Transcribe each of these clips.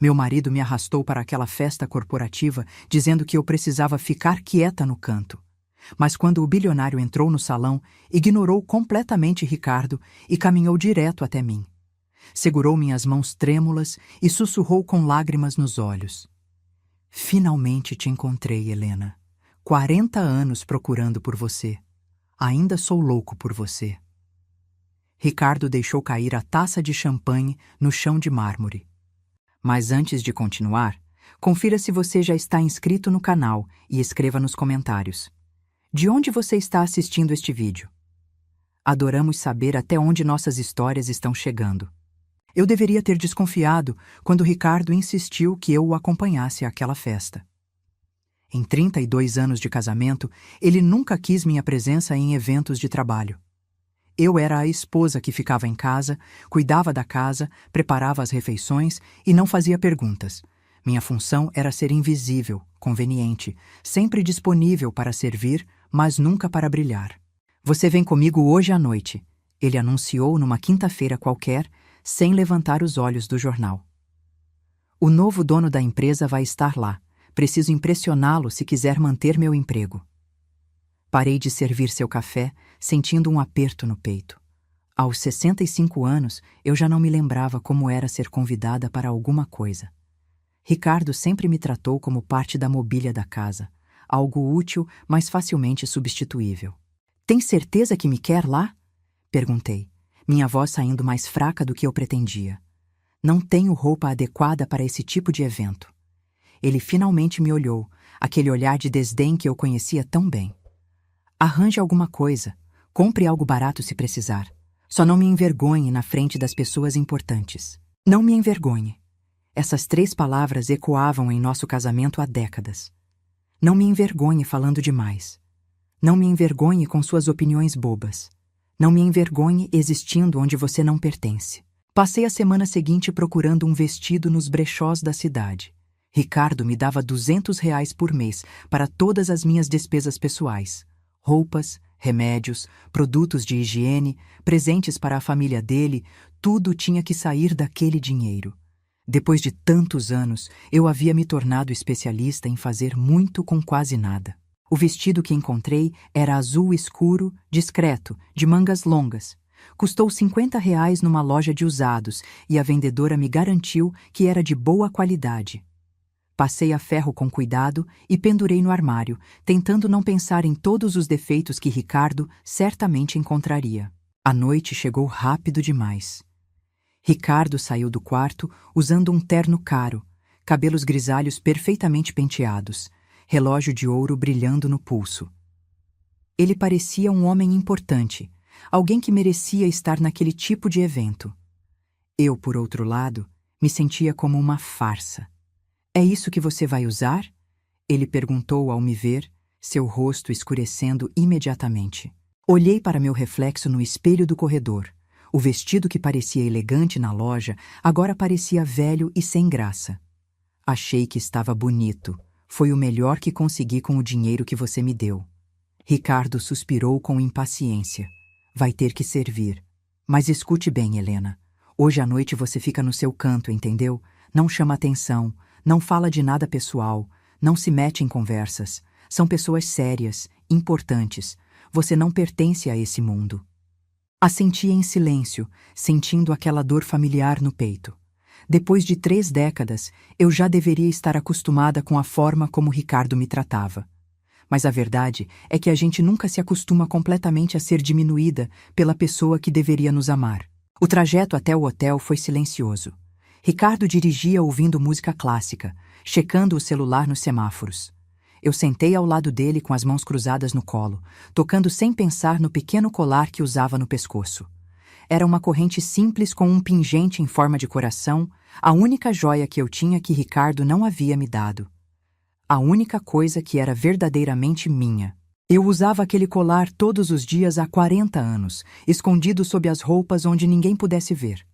Meu marido me arrastou para aquela festa corporativa, dizendo que eu precisava ficar quieta no canto. Mas quando o bilionário entrou no salão, ignorou completamente Ricardo e caminhou direto até mim. Segurou minhas mãos trêmulas e sussurrou com lágrimas nos olhos. Finalmente te encontrei, Helena. 40 anos procurando por você. Ainda sou louco por você. Ricardo deixou cair a taça de champanhe no chão de mármore. Mas antes de continuar, confira se você já está inscrito no canal e escreva nos comentários. De onde você está assistindo este vídeo? Adoramos saber até onde nossas histórias estão chegando. Eu deveria ter desconfiado quando Ricardo insistiu que eu o acompanhasse àquela festa. Em 32 anos de casamento, ele nunca quis minha presença em eventos de trabalho. Eu era a esposa que ficava em casa, cuidava da casa, preparava as refeições e não fazia perguntas. Minha função era ser invisível, conveniente, sempre disponível para servir, mas nunca para brilhar. Você vem comigo hoje à noite, ele anunciou numa quinta-feira qualquer, sem levantar os olhos do jornal. O novo dono da empresa vai estar lá. Preciso impressioná-lo se quiser manter meu emprego. Parei de servir seu café, sentindo um aperto no peito. Aos 65 anos, eu já não me lembrava como era ser convidada para alguma coisa. Ricardo sempre me tratou como parte da mobília da casa, algo útil, mas facilmente substituível. Tem certeza que me quer lá? Perguntei, minha voz saindo mais fraca do que eu pretendia. Não tenho roupa adequada para esse tipo de evento. Ele finalmente me olhou, aquele olhar de desdém que eu conhecia tão bem. Arranje alguma coisa, compre algo barato se precisar. Só não me envergonhe na frente das pessoas importantes. Não me envergonhe. Essas 3 palavras ecoavam em nosso casamento há décadas. Não me envergonhe falando demais. Não me envergonhe com suas opiniões bobas. Não me envergonhe existindo onde você não pertence. Passei a semana seguinte procurando um vestido nos brechós da cidade. Ricardo me dava R$ 200 por mês para todas as minhas despesas pessoais. Roupas, remédios, produtos de higiene, presentes para a família dele, tudo tinha que sair daquele dinheiro. Depois de tantos anos, eu havia me tornado especialista em fazer muito com quase nada. O vestido que encontrei era azul escuro, discreto, de mangas longas. Custou R$ 50 numa loja de usados e a vendedora me garantiu que era de boa qualidade. Passei a ferro com cuidado e pendurei no armário, tentando não pensar em todos os defeitos que Ricardo certamente encontraria. A noite chegou rápido demais. Ricardo saiu do quarto usando um terno caro, cabelos grisalhos perfeitamente penteados, relógio de ouro brilhando no pulso. Ele parecia um homem importante, alguém que merecia estar naquele tipo de evento. Eu, por outro lado, me sentia como uma farsa. É isso que você vai usar? Ele perguntou ao me ver, seu rosto escurecendo imediatamente. Olhei para meu reflexo no espelho do corredor. O vestido que parecia elegante na loja agora parecia velho e sem graça. Achei que estava bonito. Foi o melhor que consegui com o dinheiro que você me deu. Ricardo suspirou com impaciência. Vai ter que servir. Mas escute bem, Helena. Hoje à noite você fica no seu canto, entendeu? Não chama atenção. Não fala de nada pessoal, não se mete em conversas. São pessoas sérias, importantes. Você não pertence a esse mundo. Assenti em silêncio, sentindo aquela dor familiar no peito. Depois de 3 décadas, eu já deveria estar acostumada com a forma como Ricardo me tratava. Mas a verdade é que a gente nunca se acostuma completamente a ser diminuída pela pessoa que deveria nos amar. O trajeto até o hotel foi silencioso. Ricardo dirigia ouvindo música clássica, checando o celular nos semáforos. Eu sentei ao lado dele com as mãos cruzadas no colo, tocando sem pensar no pequeno colar que usava no pescoço. Era uma corrente simples com um pingente em forma de coração, a única joia que eu tinha que Ricardo não havia me dado. A única coisa que era verdadeiramente minha. Eu usava aquele colar todos os dias há 40 anos, escondido sob as roupas onde ninguém pudesse ver.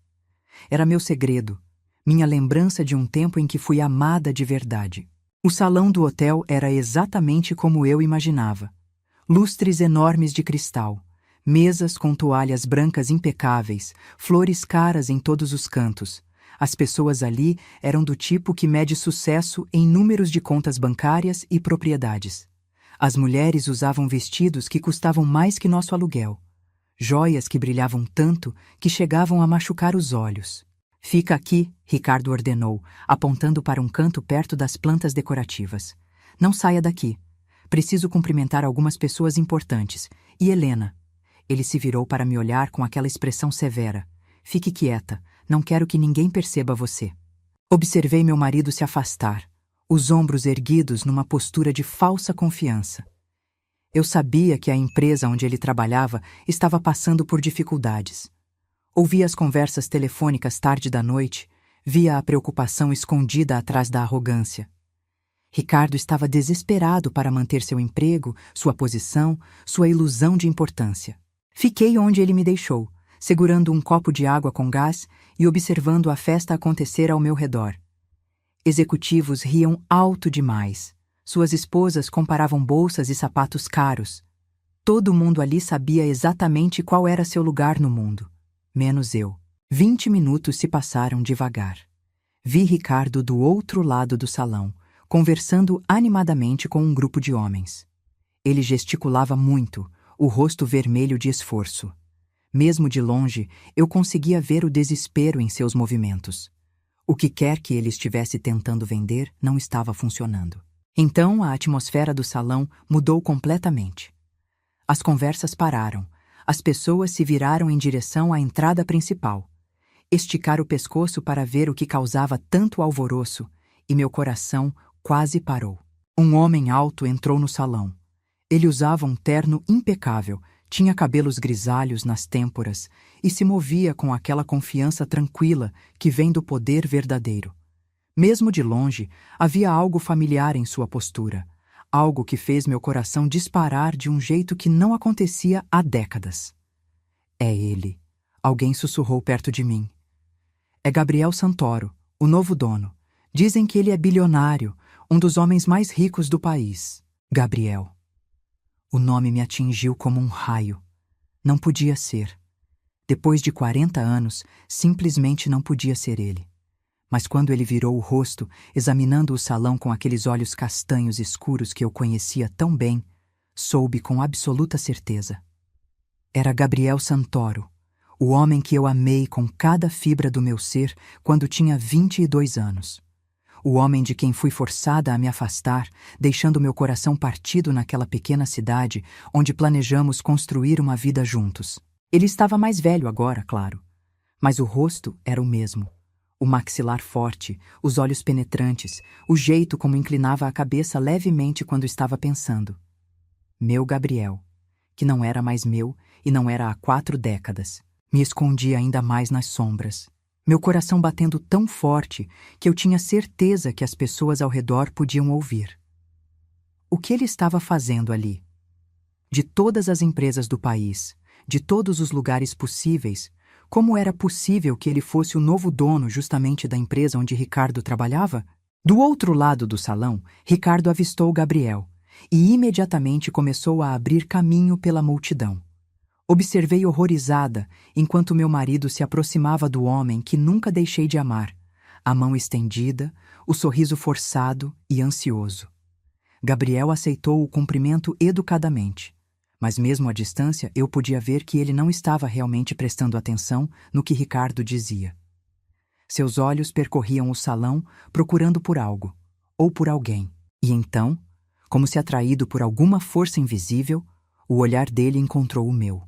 Era meu segredo. Minha lembrança de um tempo em que fui amada de verdade. O salão do hotel era exatamente como eu imaginava. Lustres enormes de cristal, mesas com toalhas brancas impecáveis, flores caras em todos os cantos. As pessoas ali eram do tipo que mede sucesso em números de contas bancárias e propriedades. As mulheres usavam vestidos que custavam mais que nosso aluguel, joias que brilhavam tanto que chegavam a machucar os olhos. Fica aqui, Ricardo ordenou, apontando para um canto perto das plantas decorativas. Não saia daqui. Preciso cumprimentar algumas pessoas importantes. E Helena? Ele se virou para me olhar com aquela expressão severa. Fique quieta, não quero que ninguém perceba você. Observei meu marido se afastar, os ombros erguidos numa postura de falsa confiança. Eu sabia que a empresa onde ele trabalhava estava passando por dificuldades. Ouvia as conversas telefônicas tarde da noite, via a preocupação escondida atrás da arrogância. Ricardo estava desesperado para manter seu emprego, sua posição, sua ilusão de importância. Fiquei onde ele me deixou, segurando um copo de água com gás e observando a festa acontecer ao meu redor. Executivos riam alto demais. Suas esposas comparavam bolsas e sapatos caros. Todo mundo ali sabia exatamente qual era seu lugar no mundo, menos eu. 20 minutos se passaram devagar. Vi Ricardo do outro lado do salão, conversando animadamente com um grupo de homens. Ele gesticulava muito, o rosto vermelho de esforço. Mesmo de longe, eu conseguia ver o desespero em seus movimentos. O que quer que ele estivesse tentando vender não estava funcionando. Então a atmosfera do salão mudou completamente. As conversas pararam. As pessoas se viraram em direção à entrada principal. Esticar o pescoço para ver o que causava tanto alvoroço, e meu coração quase parou. Um homem alto entrou no salão. Ele usava um terno impecável, tinha cabelos grisalhos nas têmporas e se movia com aquela confiança tranquila que vem do poder verdadeiro. Mesmo de longe, havia algo familiar em sua postura, algo que fez meu coração disparar de um jeito que não acontecia há décadas. É ele. Alguém sussurrou perto de mim. É Gabriel Santoro, o novo dono. Dizem que ele é bilionário, um dos homens mais ricos do país. Gabriel. O nome me atingiu como um raio. Não podia ser. Depois de 40 anos, simplesmente não podia ser ele. Mas quando ele virou o rosto, examinando o salão com aqueles olhos castanhos escuros que eu conhecia tão bem, soube com absoluta certeza. Era Gabriel Santoro, o homem que eu amei com cada fibra do meu ser quando tinha 22 anos. O homem de quem fui forçada a me afastar, deixando meu coração partido naquela pequena cidade onde planejamos construir uma vida juntos. Ele estava mais velho agora, claro, mas o rosto era o mesmo. O maxilar forte, os olhos penetrantes, o jeito como inclinava a cabeça levemente quando estava pensando. Meu Gabriel, que não era mais meu e não era há 4 décadas, me escondia ainda mais nas sombras. Meu coração batendo tão forte que eu tinha certeza que as pessoas ao redor podiam ouvir. O que ele estava fazendo ali? De todas as empresas do país, de todos os lugares possíveis, como era possível que ele fosse o novo dono justamente da empresa onde Ricardo trabalhava? Do outro lado do salão, Ricardo avistou Gabriel e imediatamente começou a abrir caminho pela multidão. Observei horrorizada enquanto meu marido se aproximava do homem que nunca deixei de amar, a mão estendida, o sorriso forçado e ansioso. Gabriel aceitou o cumprimento educadamente, mas mesmo à distância eu podia ver que ele não estava realmente prestando atenção no que Ricardo dizia. Seus olhos percorriam o salão procurando por algo, ou por alguém, e então, como se atraído por alguma força invisível, o olhar dele encontrou o meu.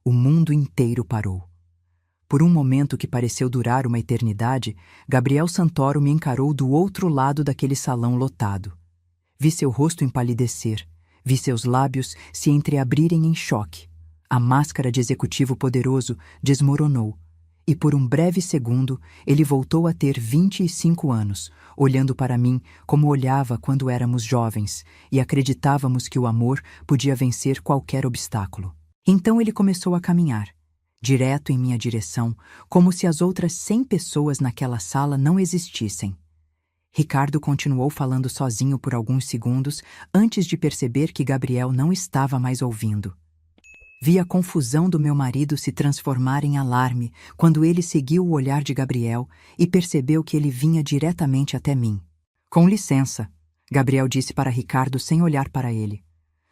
O mundo inteiro parou. Por um momento que pareceu durar uma eternidade, Gabriel Santoro me encarou do outro lado daquele salão lotado. Vi seu rosto empalidecer, vi seus lábios se entreabrirem em choque. A máscara de executivo poderoso desmoronou, e por um breve segundo ele voltou a ter 25 anos, olhando para mim como olhava quando éramos jovens e acreditávamos que o amor podia vencer qualquer obstáculo. Então ele começou a caminhar, direto em minha direção, como se as outras 100 pessoas naquela sala não existissem. Ricardo continuou falando sozinho por alguns segundos antes de perceber que Gabriel não estava mais ouvindo. Vi a confusão do meu marido se transformar em alarme quando ele seguiu o olhar de Gabriel e percebeu que ele vinha diretamente até mim. Com licença, Gabriel disse para Ricardo sem olhar para ele.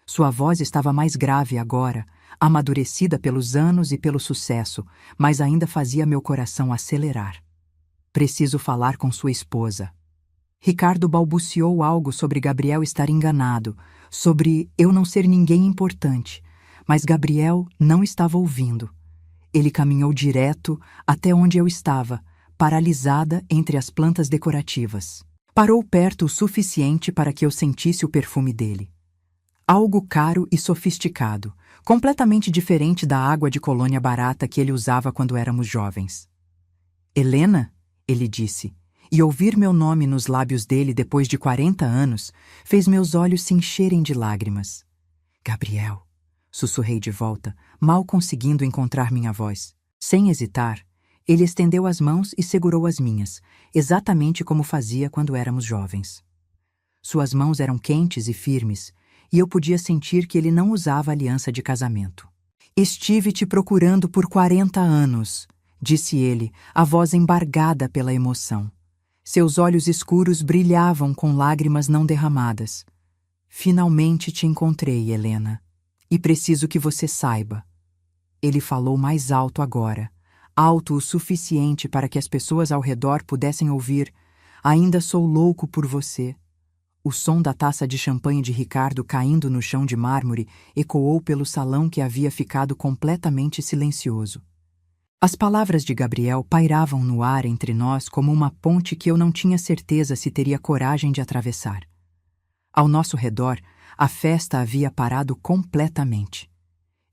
Sua voz estava mais grave agora, amadurecida pelos anos e pelo sucesso, mas ainda fazia meu coração acelerar. Preciso falar com sua esposa. Ricardo balbuciou algo sobre Gabriel estar enganado, sobre eu não ser ninguém importante, mas Gabriel não estava ouvindo. Ele caminhou direto até onde eu estava, paralisada entre as plantas decorativas. Parou perto o suficiente para que eu sentisse o perfume dele. Algo caro e sofisticado, completamente diferente da água de colônia barata que ele usava quando éramos jovens. Helena, ele disse, e ouvir meu nome nos lábios dele depois de 40 anos fez meus olhos se encherem de lágrimas. Gabriel, sussurrei de volta, mal conseguindo encontrar minha voz. Sem hesitar, ele estendeu as mãos e segurou as minhas, exatamente como fazia quando éramos jovens. Suas mãos eram quentes e firmes, e eu podia sentir que ele não usava aliança de casamento. Estive te procurando por 40 anos, disse ele, a voz embargada pela emoção. Seus olhos escuros brilhavam com lágrimas não derramadas. Finalmente te encontrei, Helena. E preciso que você saiba. Ele falou mais alto agora, alto o suficiente para que as pessoas ao redor pudessem ouvir. Ainda sou louco por você. O som da taça de champanhe de Ricardo caindo no chão de mármore ecoou pelo salão que havia ficado completamente silencioso. As palavras de Gabriel pairavam no ar entre nós como uma ponte que eu não tinha certeza se teria coragem de atravessar. Ao nosso redor, a festa havia parado completamente.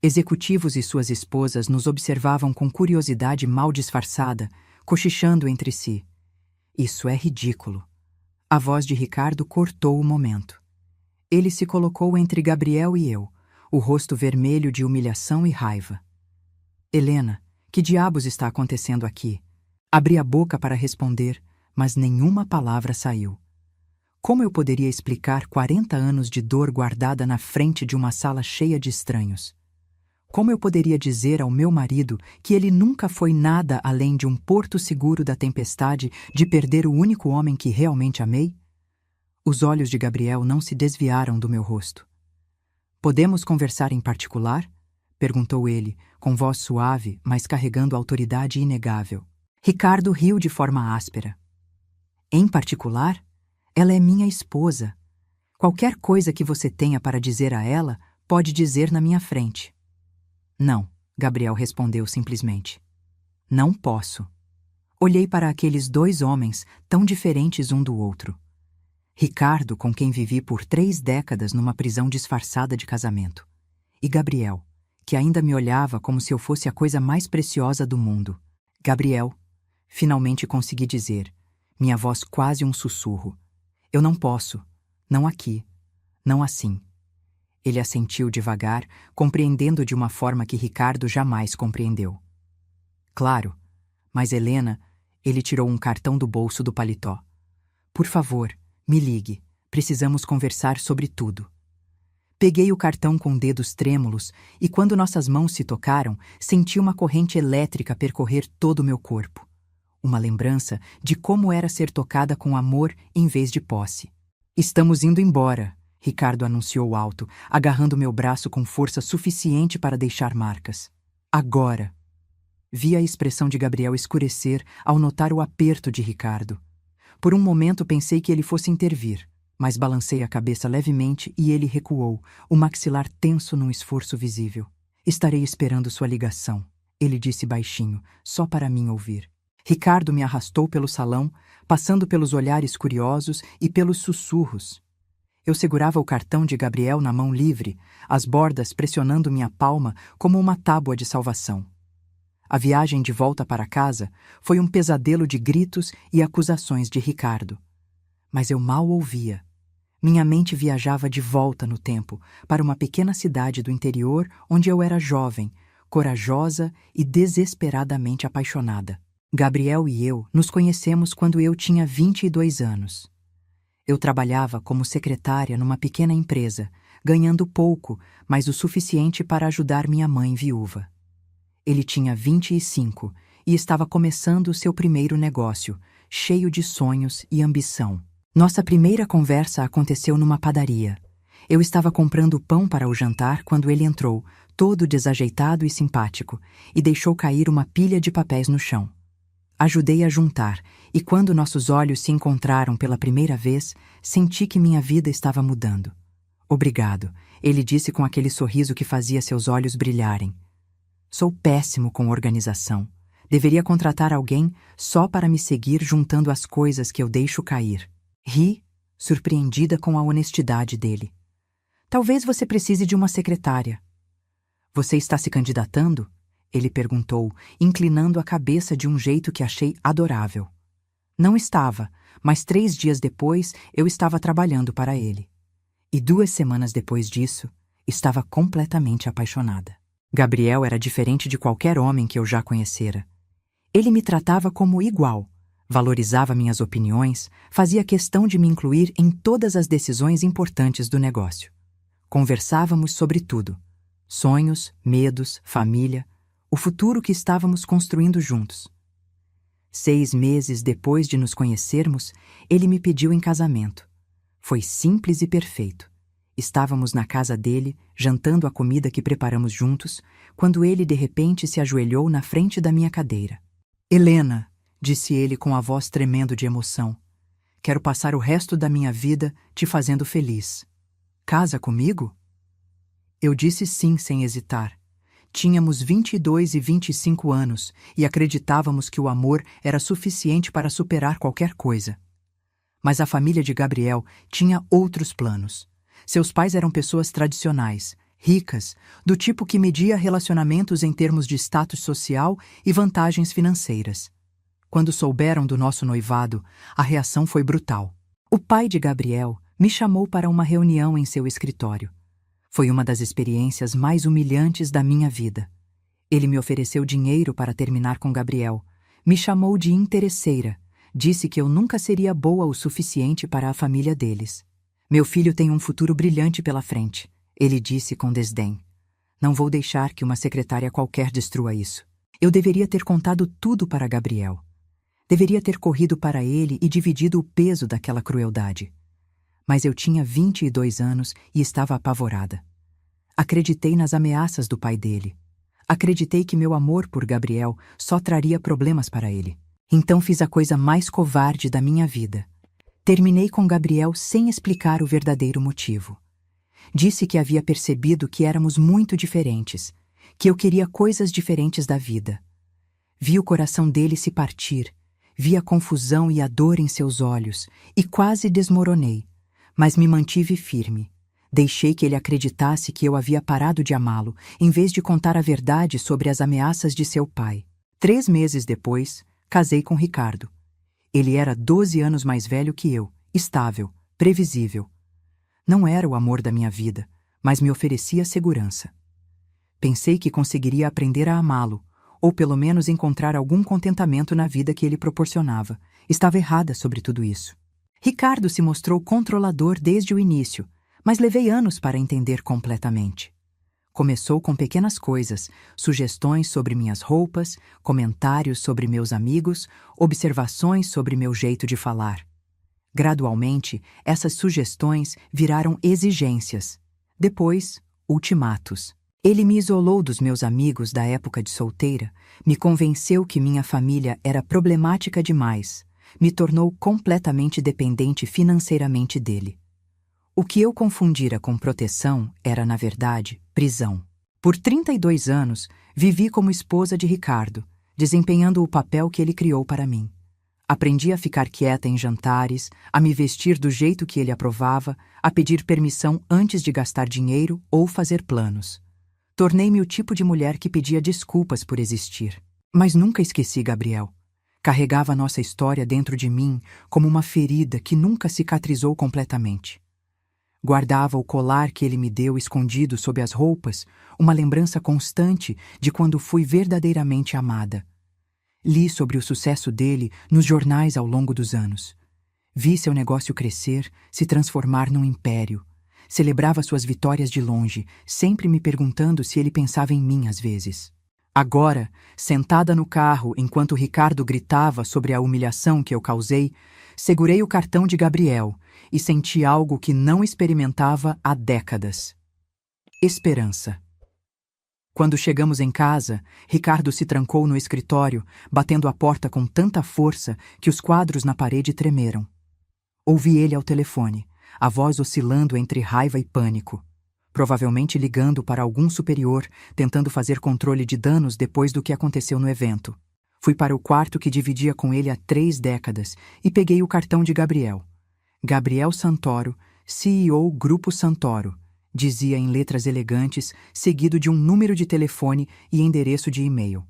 Executivos e suas esposas nos observavam com curiosidade mal disfarçada, cochichando entre si. Isso é ridículo. A voz de Ricardo cortou o momento. Ele se colocou entre Gabriel e eu, o rosto vermelho de humilhação e raiva. Helena, que diabos está acontecendo aqui? Abri a boca para responder, mas nenhuma palavra saiu. Como eu poderia explicar 40 anos de dor guardada na frente de uma sala cheia de estranhos? Como eu poderia dizer ao meu marido que ele nunca foi nada além de um porto seguro da tempestade de perder o único homem que realmente amei? Os olhos de Gabriel não se desviaram do meu rosto. Podemos conversar em particular? Perguntou ele, com voz suave, mas carregando autoridade inegável. Ricardo riu de forma áspera. Em particular? Ela é minha esposa. Qualquer coisa que você tenha para dizer a ela, pode dizer na minha frente. Não, Gabriel respondeu simplesmente. Não posso. Olhei para aqueles dois homens, tão diferentes um do outro. Ricardo, com quem vivi por 3 décadas numa prisão disfarçada de casamento. E Gabriel, que ainda me olhava como se eu fosse a coisa mais preciosa do mundo. Gabriel, finalmente consegui dizer, minha voz quase um sussurro. Eu não posso. Não aqui. Não assim. Ele assentiu devagar, compreendendo de uma forma que Ricardo jamais compreendeu. Claro, mas Helena, ele tirou um cartão do bolso do paletó. Por favor, me ligue. Precisamos conversar sobre tudo. Peguei o cartão com dedos trêmulos e quando nossas mãos se tocaram, senti uma corrente elétrica percorrer todo o meu corpo. Uma lembrança de como era ser tocada com amor em vez de posse. Estamos indo embora, Ricardo anunciou alto, agarrando meu braço com força suficiente para deixar marcas. Agora. Vi a expressão de Gabriel escurecer ao notar o aperto de Ricardo. Por um momento pensei que ele fosse intervir, mas balancei a cabeça levemente e ele recuou, o maxilar tenso num esforço visível. Estarei esperando sua ligação, ele disse baixinho, só para mim ouvir. Ricardo me arrastou pelo salão, passando pelos olhares curiosos e pelos sussurros. Eu segurava o cartão de Gabriel na mão livre, as bordas pressionando minha palma como uma tábua de salvação. A viagem de volta para casa foi um pesadelo de gritos e acusações de Ricardo. Mas eu mal ouvia. Minha mente viajava de volta no tempo, para uma pequena cidade do interior onde eu era jovem, corajosa e desesperadamente apaixonada. Gabriel e eu nos conhecemos quando eu tinha 22 anos. Eu trabalhava como secretária numa pequena empresa, ganhando pouco, mas o suficiente para ajudar minha mãe viúva. Ele tinha 25 e estava começando o seu primeiro negócio, cheio de sonhos e ambição. Nossa primeira conversa aconteceu numa padaria. Eu estava comprando pão para o jantar quando ele entrou, todo desajeitado e simpático, e deixou cair uma pilha de papéis no chão. Ajudei a juntar, e quando nossos olhos se encontraram pela primeira vez, senti que minha vida estava mudando. Obrigado, ele disse com aquele sorriso que fazia seus olhos brilharem. Sou péssimo com organização. Deveria contratar alguém só para me seguir juntando as coisas que eu deixo cair. Ri, surpreendida com a honestidade dele. Talvez você precise de uma secretária. Você está se candidatando? Ele perguntou, inclinando a cabeça de um jeito que achei adorável. Não estava, mas 3 dias depois eu estava trabalhando para ele. E 2 semanas depois disso, estava completamente apaixonada. Gabriel era diferente de qualquer homem que eu já conhecera. Ele me tratava como igual, valorizava minhas opiniões, fazia questão de me incluir em todas as decisões importantes do negócio. Conversávamos sobre tudo: sonhos, medos, família, o futuro que estávamos construindo juntos. 6 meses depois de nos conhecermos, ele me pediu em casamento. Foi simples e perfeito. Estávamos na casa dele, jantando a comida que preparamos juntos, quando ele de repente se ajoelhou na frente da minha cadeira. Helena, disse ele com a voz tremendo de emoção, quero passar o resto da minha vida te fazendo feliz. Casa comigo? Eu disse sim sem hesitar. Tínhamos 22 e 25 anos e acreditávamos que o amor era suficiente para superar qualquer coisa. Mas a família de Gabriel tinha outros planos. Seus pais eram pessoas tradicionais, ricas, do tipo que media relacionamentos em termos de status social e vantagens financeiras. Quando souberam do nosso noivado, a reação foi brutal. O pai de Gabriel me chamou para uma reunião em seu escritório. Foi uma das experiências mais humilhantes da minha vida. Ele me ofereceu dinheiro para terminar com Gabriel, me chamou de interesseira, disse que eu nunca seria boa o suficiente para a família deles. Meu filho tem um futuro brilhante pela frente, ele disse com desdém. Não vou deixar que uma secretária qualquer destrua isso. Eu deveria ter contado tudo para Gabriel. Deveria ter corrido para ele e dividido o peso daquela crueldade. Mas eu tinha 22 anos e estava apavorada. Acreditei nas ameaças do pai dele. Acreditei que meu amor por Gabriel só traria problemas para ele. Então fiz a coisa mais covarde da minha vida. Terminei com Gabriel sem explicar o verdadeiro motivo. Disse que havia percebido que éramos muito diferentes, que eu queria coisas diferentes da vida. Vi o coração dele se partir, vi a confusão e a dor em seus olhos e quase desmoronei, mas me mantive firme. Deixei que ele acreditasse que eu havia parado de amá-lo, em vez de contar a verdade sobre as ameaças de seu pai. 3 meses depois, casei com Ricardo. Ele era 12 anos mais velho que eu, estável, previsível. Não era o amor da minha vida, mas me oferecia segurança. Pensei que conseguiria aprender a amá-lo, ou pelo menos encontrar algum contentamento na vida que ele proporcionava. Estava errada sobre tudo isso. Ricardo se mostrou controlador desde o início, mas levei anos para entender completamente. Começou com pequenas coisas, sugestões sobre minhas roupas, comentários sobre meus amigos, observações sobre meu jeito de falar. Gradualmente, essas sugestões viraram exigências. Depois, ultimatos. Ele me isolou dos meus amigos da época de solteira, me convenceu que minha família era problemática demais, me tornou completamente dependente financeiramente dele. O que eu confundira com proteção era, na verdade, prisão. Por 32 anos, vivi como esposa de Ricardo, desempenhando o papel que ele criou para mim. Aprendi a ficar quieta em jantares, a me vestir do jeito que ele aprovava, a pedir permissão antes de gastar dinheiro ou fazer planos. Tornei-me o tipo de mulher que pedia desculpas por existir. Mas nunca esqueci Gabriel. Carregava nossa história dentro de mim como uma ferida que nunca cicatrizou completamente. Guardava o colar que ele me deu escondido sob as roupas, uma lembrança constante de quando fui verdadeiramente amada. Li sobre o sucesso dele nos jornais ao longo dos anos. Vi seu negócio crescer, se transformar num império. Celebrava suas vitórias de longe, sempre me perguntando se ele pensava em mim às vezes. Agora, sentada no carro enquanto Ricardo gritava sobre a humilhação que eu causei, segurei o cartão de Gabriel e senti algo que não experimentava há décadas: esperança. Quando chegamos em casa, Ricardo se trancou no escritório, batendo a porta com tanta força que os quadros na parede tremeram. Ouvi ele ao telefone, a voz oscilando entre raiva e pânico. Provavelmente ligando para algum superior, tentando fazer controle de danos depois do que aconteceu no evento. Fui para o quarto que dividia com ele há 3 décadas e peguei o cartão de Gabriel. Gabriel Santoro, CEO Grupo Santoro, dizia em letras elegantes, seguido de um número de telefone e endereço de e-mail.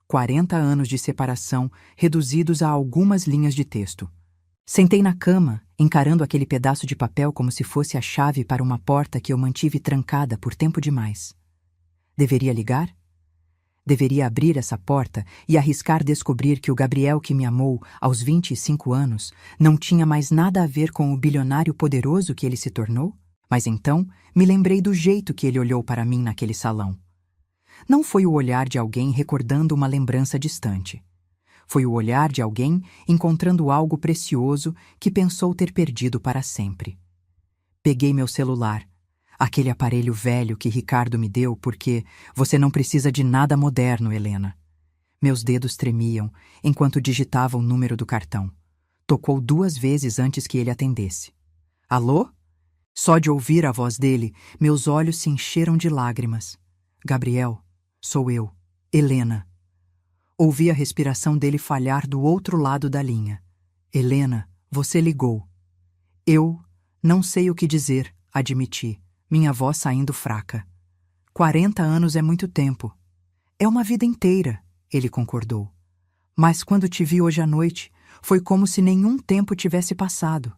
40 anos de separação, reduzidos a algumas linhas de texto. Sentei na cama, encarando aquele pedaço de papel como se fosse a chave para uma porta que eu mantive trancada por tempo demais. Deveria ligar? Deveria abrir essa porta e arriscar descobrir que o Gabriel que me amou aos 25 anos não tinha mais nada a ver com o bilionário poderoso que ele se tornou? Mas então me lembrei do jeito que ele olhou para mim naquele salão. Não foi o olhar de alguém recordando uma lembrança distante. Foi o olhar de alguém encontrando algo precioso que pensou ter perdido para sempre. Peguei meu celular, aquele aparelho velho que Ricardo me deu porque você não precisa de nada moderno, Helena. Meus dedos tremiam enquanto digitava o número do cartão. Tocou 2 vezes antes que ele atendesse. Alô? Só de ouvir a voz dele, meus olhos se encheram de lágrimas. Gabriel, sou eu, Helena. Ouvi a respiração dele falhar do outro lado da linha. Helena, você ligou. Eu não sei o que dizer, admiti, minha voz saindo fraca. 40 anos é muito tempo. É uma vida inteira, ele concordou. Mas quando te vi hoje à noite, foi como se nenhum tempo tivesse passado.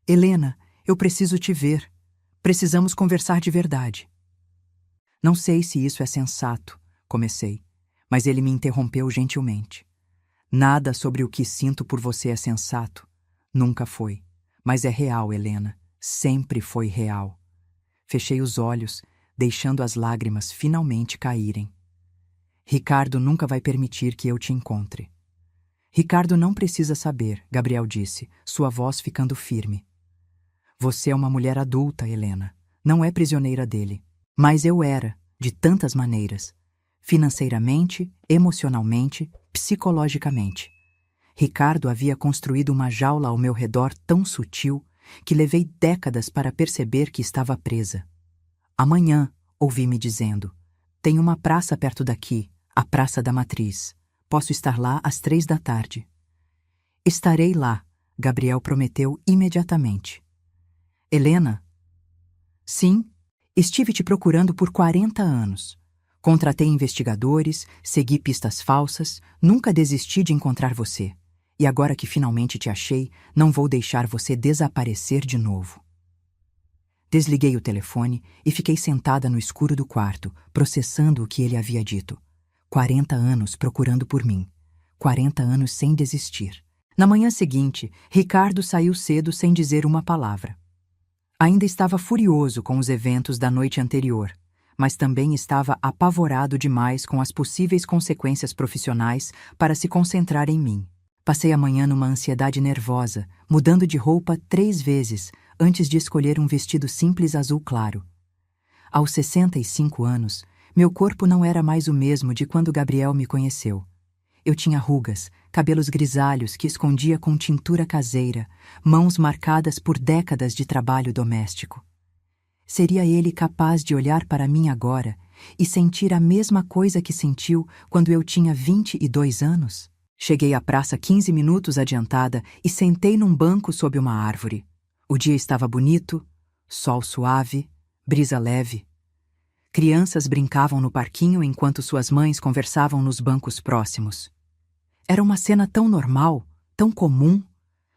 Helena, eu preciso te ver. Precisamos conversar de verdade. Não sei se isso é sensato, comecei, mas ele me interrompeu gentilmente. Nada sobre o que sinto por você é sensato. Nunca foi. Mas é real, Helena. Sempre foi real. Fechei os olhos, deixando as lágrimas finalmente caírem. Ricardo nunca vai permitir que eu te encontre. Ricardo não precisa saber, Gabriel disse, sua voz ficando firme. Você é uma mulher adulta, Helena. Não é prisioneira dele. Mas eu era, de tantas maneiras. Financeiramente, emocionalmente, psicologicamente. Ricardo havia construído uma jaula ao meu redor tão sutil que levei décadas para perceber que estava presa. Amanhã, ouvi-me dizendo, tem uma praça perto daqui, a Praça da Matriz. Posso estar lá às 3 da tarde. Estarei lá, Gabriel prometeu imediatamente. Helena? Sim, estive te procurando por 40 anos. Contratei investigadores, segui pistas falsas, nunca desisti de encontrar você. E agora que finalmente te achei, não vou deixar você desaparecer de novo. Desliguei o telefone e fiquei sentada no escuro do quarto, processando o que ele havia dito. 40 anos procurando por mim. 40 anos sem desistir. Na manhã seguinte, Ricardo saiu cedo sem dizer uma palavra. Ainda estava furioso com os eventos da noite anterior, mas também estava apavorado demais com as possíveis consequências profissionais para se concentrar em mim. Passei a manhã numa ansiedade nervosa, mudando de roupa 3 vezes antes de escolher um vestido simples azul claro. Aos 65 anos, meu corpo não era mais o mesmo de quando Gabriel me conheceu. Eu tinha rugas, cabelos grisalhos que escondia com tintura caseira, mãos marcadas por décadas de trabalho doméstico. Seria ele capaz de olhar para mim agora e sentir a mesma coisa que sentiu quando eu tinha 22 anos? Cheguei à praça 15 minutos adiantada e sentei num banco sob uma árvore. O dia estava bonito, sol suave, brisa leve. Crianças brincavam no parquinho enquanto suas mães conversavam nos bancos próximos. Era uma cena tão normal, tão comum,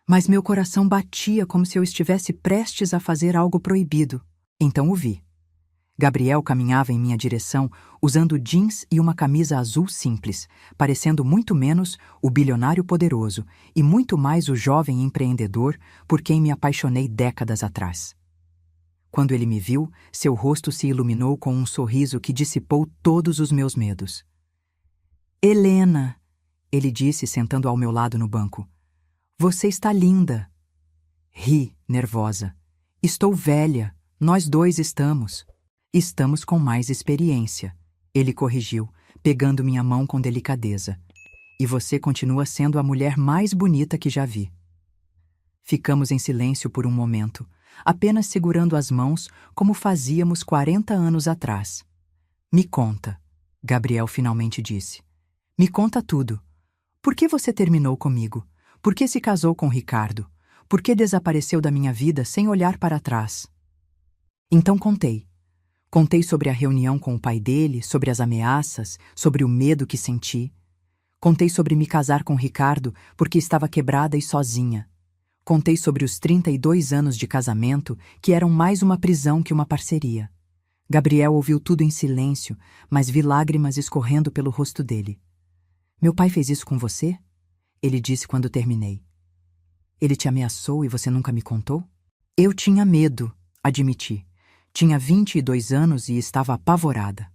mas meu coração batia como se eu estivesse prestes a fazer algo proibido. Então o vi. Gabriel caminhava em minha direção usando jeans e uma camisa azul simples, parecendo muito menos o bilionário poderoso e muito mais o jovem empreendedor por quem me apaixonei décadas atrás. Quando ele me viu, seu rosto se iluminou com um sorriso que dissipou todos os meus medos. Helena, ele disse sentando ao meu lado no banco. Você está linda. Ri, nervosa. Estou velha. Nós dois estamos. Estamos com mais experiência. Ele corrigiu, pegando minha mão com delicadeza. E você continua sendo a mulher mais bonita que já vi. Ficamos em silêncio por um momento, apenas segurando as mãos como fazíamos 40 anos atrás. Me conta, Gabriel finalmente disse. Me conta tudo. Por que você terminou comigo? Por que se casou com Ricardo? Por que desapareceu da minha vida sem olhar para trás? Então contei. Contei sobre a reunião com o pai dele, sobre as ameaças, sobre o medo que senti. Contei sobre me casar com Ricardo porque estava quebrada e sozinha. Contei sobre os 32 anos de casamento que eram mais uma prisão que uma parceria. Gabriel ouviu tudo em silêncio, mas vi lágrimas escorrendo pelo rosto dele. Meu pai fez isso com você? Ele disse quando terminei. Ele te ameaçou e você nunca me contou? Eu tinha medo, admiti. Tinha 22 anos e estava apavorada.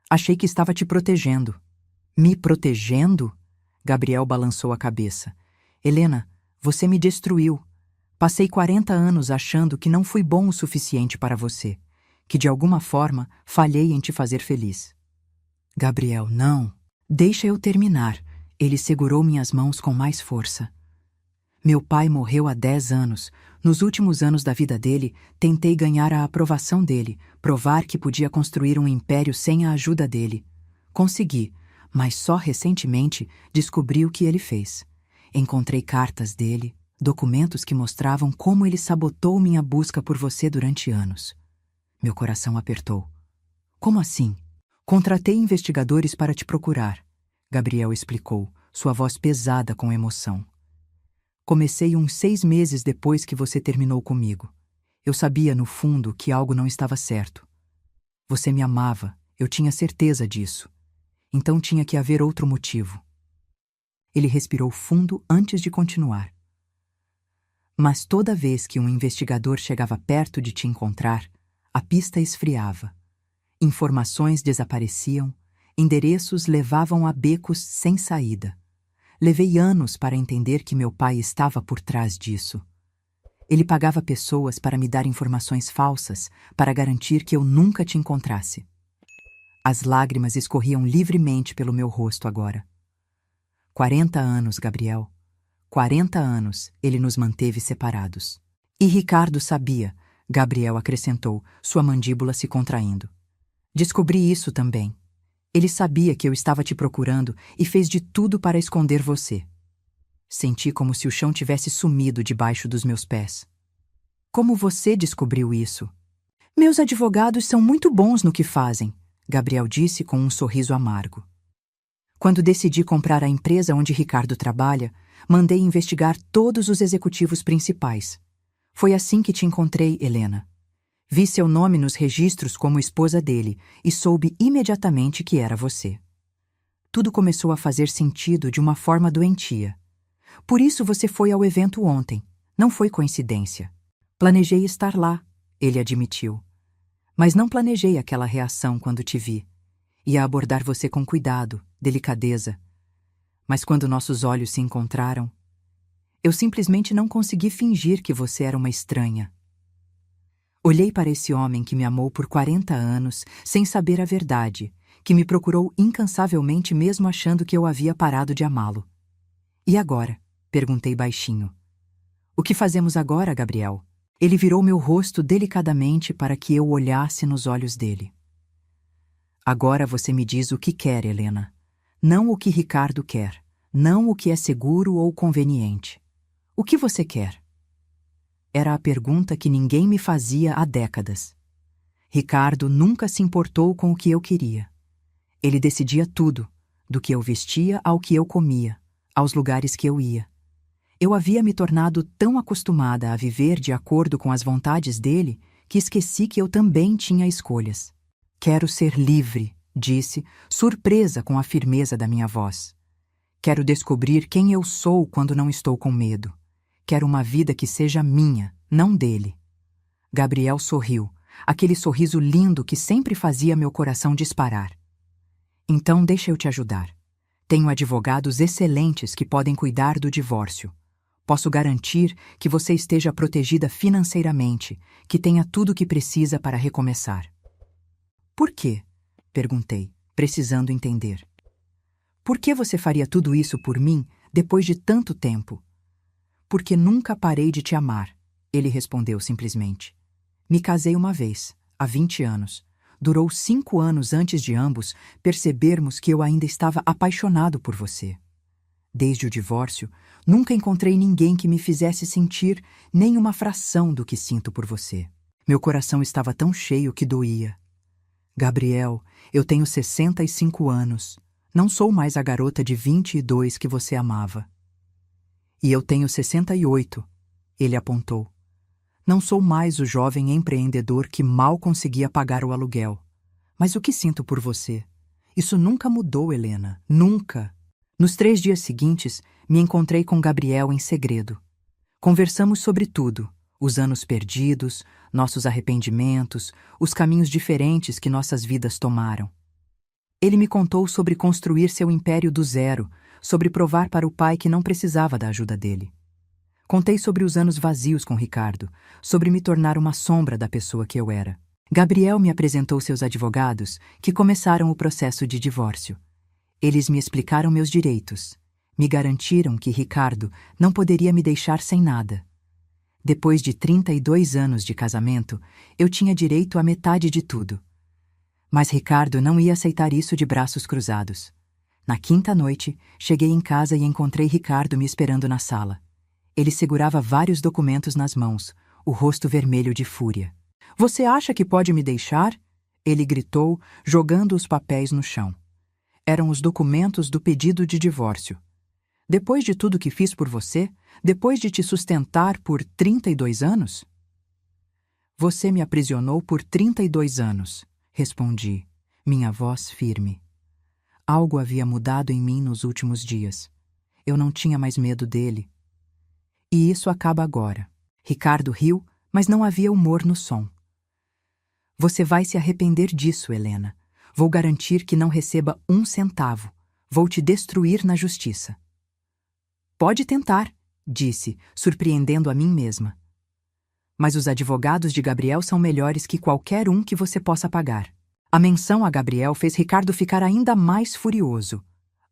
Achei que estava te protegendo. Me protegendo? Gabriel balançou a cabeça. Helena, você me destruiu. Passei 40 anos achando que não fui bom o suficiente para você, que de alguma forma falhei em te fazer feliz. Gabriel, não. Deixa eu terminar. Ele segurou minhas mãos com mais força. Meu pai morreu há 10 anos. Nos últimos anos da vida dele, tentei ganhar a aprovação dele, provar que podia construir um império sem a ajuda dele. Consegui, mas só recentemente descobri o que ele fez. Encontrei cartas dele, documentos que mostravam como ele sabotou minha busca por você durante anos. Meu coração apertou. Como assim? Contratei investigadores para te procurar, Gabriel explicou, sua voz pesada com emoção. Comecei uns 6 meses depois que você terminou comigo. Eu sabia, no fundo, que algo não estava certo. Você me amava, eu tinha certeza disso. Então tinha que haver outro motivo. Ele respirou fundo antes de continuar. Mas toda vez que um investigador chegava perto de te encontrar, a pista esfriava. Informações desapareciam, endereços levavam a becos sem saída. Levei anos para entender que meu pai estava por trás disso. Ele pagava pessoas para me dar informações falsas, para garantir que eu nunca te encontrasse. As lágrimas escorriam livremente pelo meu rosto agora. 40 anos, Gabriel. 40 anos ele nos manteve separados. E Ricardo sabia, Gabriel acrescentou, sua mandíbula se contraindo. Descobri isso também. Ele sabia que eu estava te procurando e fez de tudo para esconder você. Senti como se o chão tivesse sumido debaixo dos meus pés. Como você descobriu isso? Meus advogados são muito bons no que fazem, Gabriel disse com um sorriso amargo. Quando decidi comprar a empresa onde Ricardo trabalha, mandei investigar todos os executivos principais. Foi assim que te encontrei, Helena. Vi seu nome nos registros como esposa dele e soube imediatamente que era você. Tudo começou a fazer sentido de uma forma doentia. Por isso você foi ao evento ontem. Não foi coincidência. Planejei estar lá, ele admitiu. Mas não planejei aquela reação quando te vi. Ia abordar você com cuidado, delicadeza. Mas quando nossos olhos se encontraram, eu simplesmente não consegui fingir que você era uma estranha. Olhei para esse homem que me amou por 40 anos, sem saber a verdade, que me procurou incansavelmente mesmo achando que eu havia parado de amá-lo. E agora? Perguntei baixinho. O que fazemos agora, Gabriel? Ele virou meu rosto delicadamente para que eu olhasse nos olhos dele. Agora você me diz o que quer, Helena. Não o que Ricardo quer. Não o que é seguro ou conveniente. O que você quer? Era a pergunta que ninguém me fazia há décadas. Ricardo nunca se importou com o que eu queria. Ele decidia tudo, do que eu vestia ao que eu comia, aos lugares que eu ia. Eu havia me tornado tão acostumada a viver de acordo com as vontades dele que esqueci que eu também tinha escolhas. Quero ser livre, disse, surpresa com a firmeza da minha voz. Quero descobrir quem eu sou quando não estou com medo. Quero uma vida que seja minha, não dele. Gabriel sorriu, aquele sorriso lindo que sempre fazia meu coração disparar. Então deixa eu te ajudar. Tenho advogados excelentes que podem cuidar do divórcio. Posso garantir que você esteja protegida financeiramente, que tenha tudo o que precisa para recomeçar. Por quê? Perguntei, precisando entender. Por que você faria tudo isso por mim depois de tanto tempo? Porque nunca parei de te amar, ele respondeu simplesmente. Me casei uma vez, há 20 anos. Durou 5 anos antes de ambos percebermos que eu ainda estava apaixonado por você. Desde o divórcio, nunca encontrei ninguém que me fizesse sentir nem uma fração do que sinto por você. Meu coração estava tão cheio que doía. Gabriel, eu tenho 65 anos. Não sou mais a garota de 22 que você amava. E eu tenho 68, ele apontou. Não sou mais o jovem empreendedor que mal conseguia pagar o aluguel. Mas o que sinto por você? Isso nunca mudou, Helena. Nunca. Nos 3 dias seguintes, me encontrei com Gabriel em segredo. Conversamos sobre tudo: os anos perdidos, nossos arrependimentos, os caminhos diferentes que nossas vidas tomaram. Ele me contou sobre construir seu império do zero, sobre provar para o pai que não precisava da ajuda dele. Contei sobre os anos vazios com Ricardo, sobre me tornar uma sombra da pessoa que eu era. Gabriel me apresentou seus advogados, que começaram o processo de divórcio. Eles me explicaram meus direitos. Me garantiram que Ricardo não poderia me deixar sem nada. Depois de 32 anos de casamento, eu tinha direito à metade de tudo. Mas Ricardo não ia aceitar isso de braços cruzados. Na 5ª noite, cheguei em casa e encontrei Ricardo me esperando na sala. Ele segurava vários documentos nas mãos, o rosto vermelho de fúria. Você acha que pode me deixar? Ele gritou, jogando os papéis no chão. Eram os documentos do pedido de divórcio. Depois de tudo que fiz por você, depois de te sustentar por 32 anos? Você me aprisionou por 32 anos, respondi, minha voz firme. Algo havia mudado em mim nos últimos dias. Eu não tinha mais medo dele. E isso acaba agora. Ricardo riu, mas não havia humor no som. Você vai se arrepender disso, Helena. Vou garantir que não receba 1 centavo. Vou te destruir na justiça. Pode tentar, disse, surpreendendo a mim mesma. Mas os advogados de Gabriel são melhores que qualquer um que você possa pagar. A menção a Gabriel fez Ricardo ficar ainda mais furioso.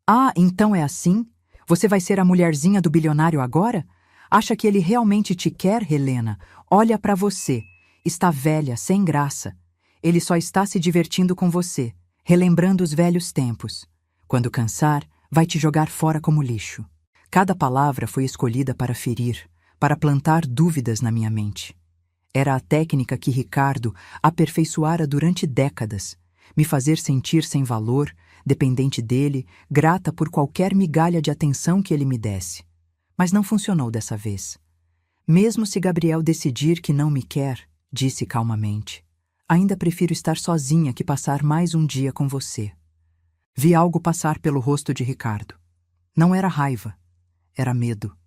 Ah, então é assim? Você vai ser a mulherzinha do bilionário agora? Acha que ele realmente te quer, Helena? Olha para você. Está velha, sem graça. Ele só está se divertindo com você, relembrando os velhos tempos. Quando cansar, vai te jogar fora como lixo. Cada palavra foi escolhida para ferir, para plantar dúvidas na minha mente. Era a técnica que Ricardo aperfeiçoara durante décadas, me fazer sentir sem valor, dependente dele, grata por qualquer migalha de atenção que ele me desse. Mas não funcionou dessa vez. Mesmo se Gabriel decidir que não me quer, disse calmamente, ainda prefiro estar sozinha que passar mais um dia com você. Vi algo passar pelo rosto de Ricardo. Não era raiva, era medo.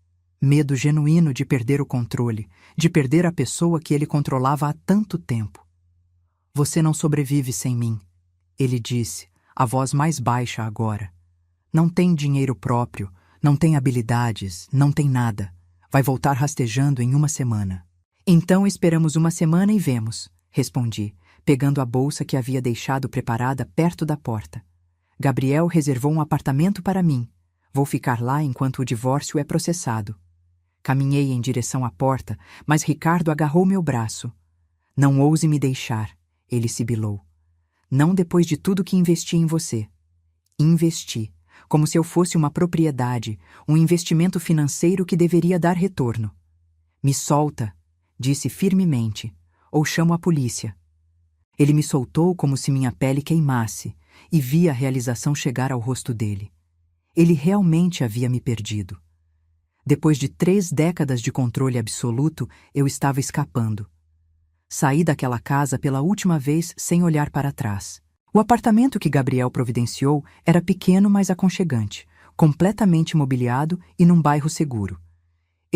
Medo genuíno de perder o controle, de perder a pessoa que ele controlava há tanto tempo. Você não sobrevive sem mim, ele disse, a voz mais baixa agora. Não tem dinheiro próprio, não tem habilidades, não tem nada. Vai voltar rastejando em 1 semana. Então esperamos 1 semana e vemos, respondi, pegando a bolsa que havia deixado preparada perto da porta. Gabriel reservou um apartamento para mim. Vou ficar lá enquanto o divórcio é processado. Caminhei em direção à porta, mas Ricardo agarrou meu braço. Não ouse me deixar, ele sibilou. Não depois de tudo que investi em você. Investi, como se eu fosse uma propriedade, um investimento financeiro que deveria dar retorno. Me solta, disse firmemente, ou chamo a polícia. Ele me soltou como se minha pele queimasse, e vi a realização chegar ao rosto dele. Ele realmente havia me perdido. Depois de 3 décadas de controle absoluto, eu estava escapando. Saí daquela casa pela última vez sem olhar para trás. O apartamento que Gabriel providenciou era pequeno, mas aconchegante, completamente mobiliado e num bairro seguro.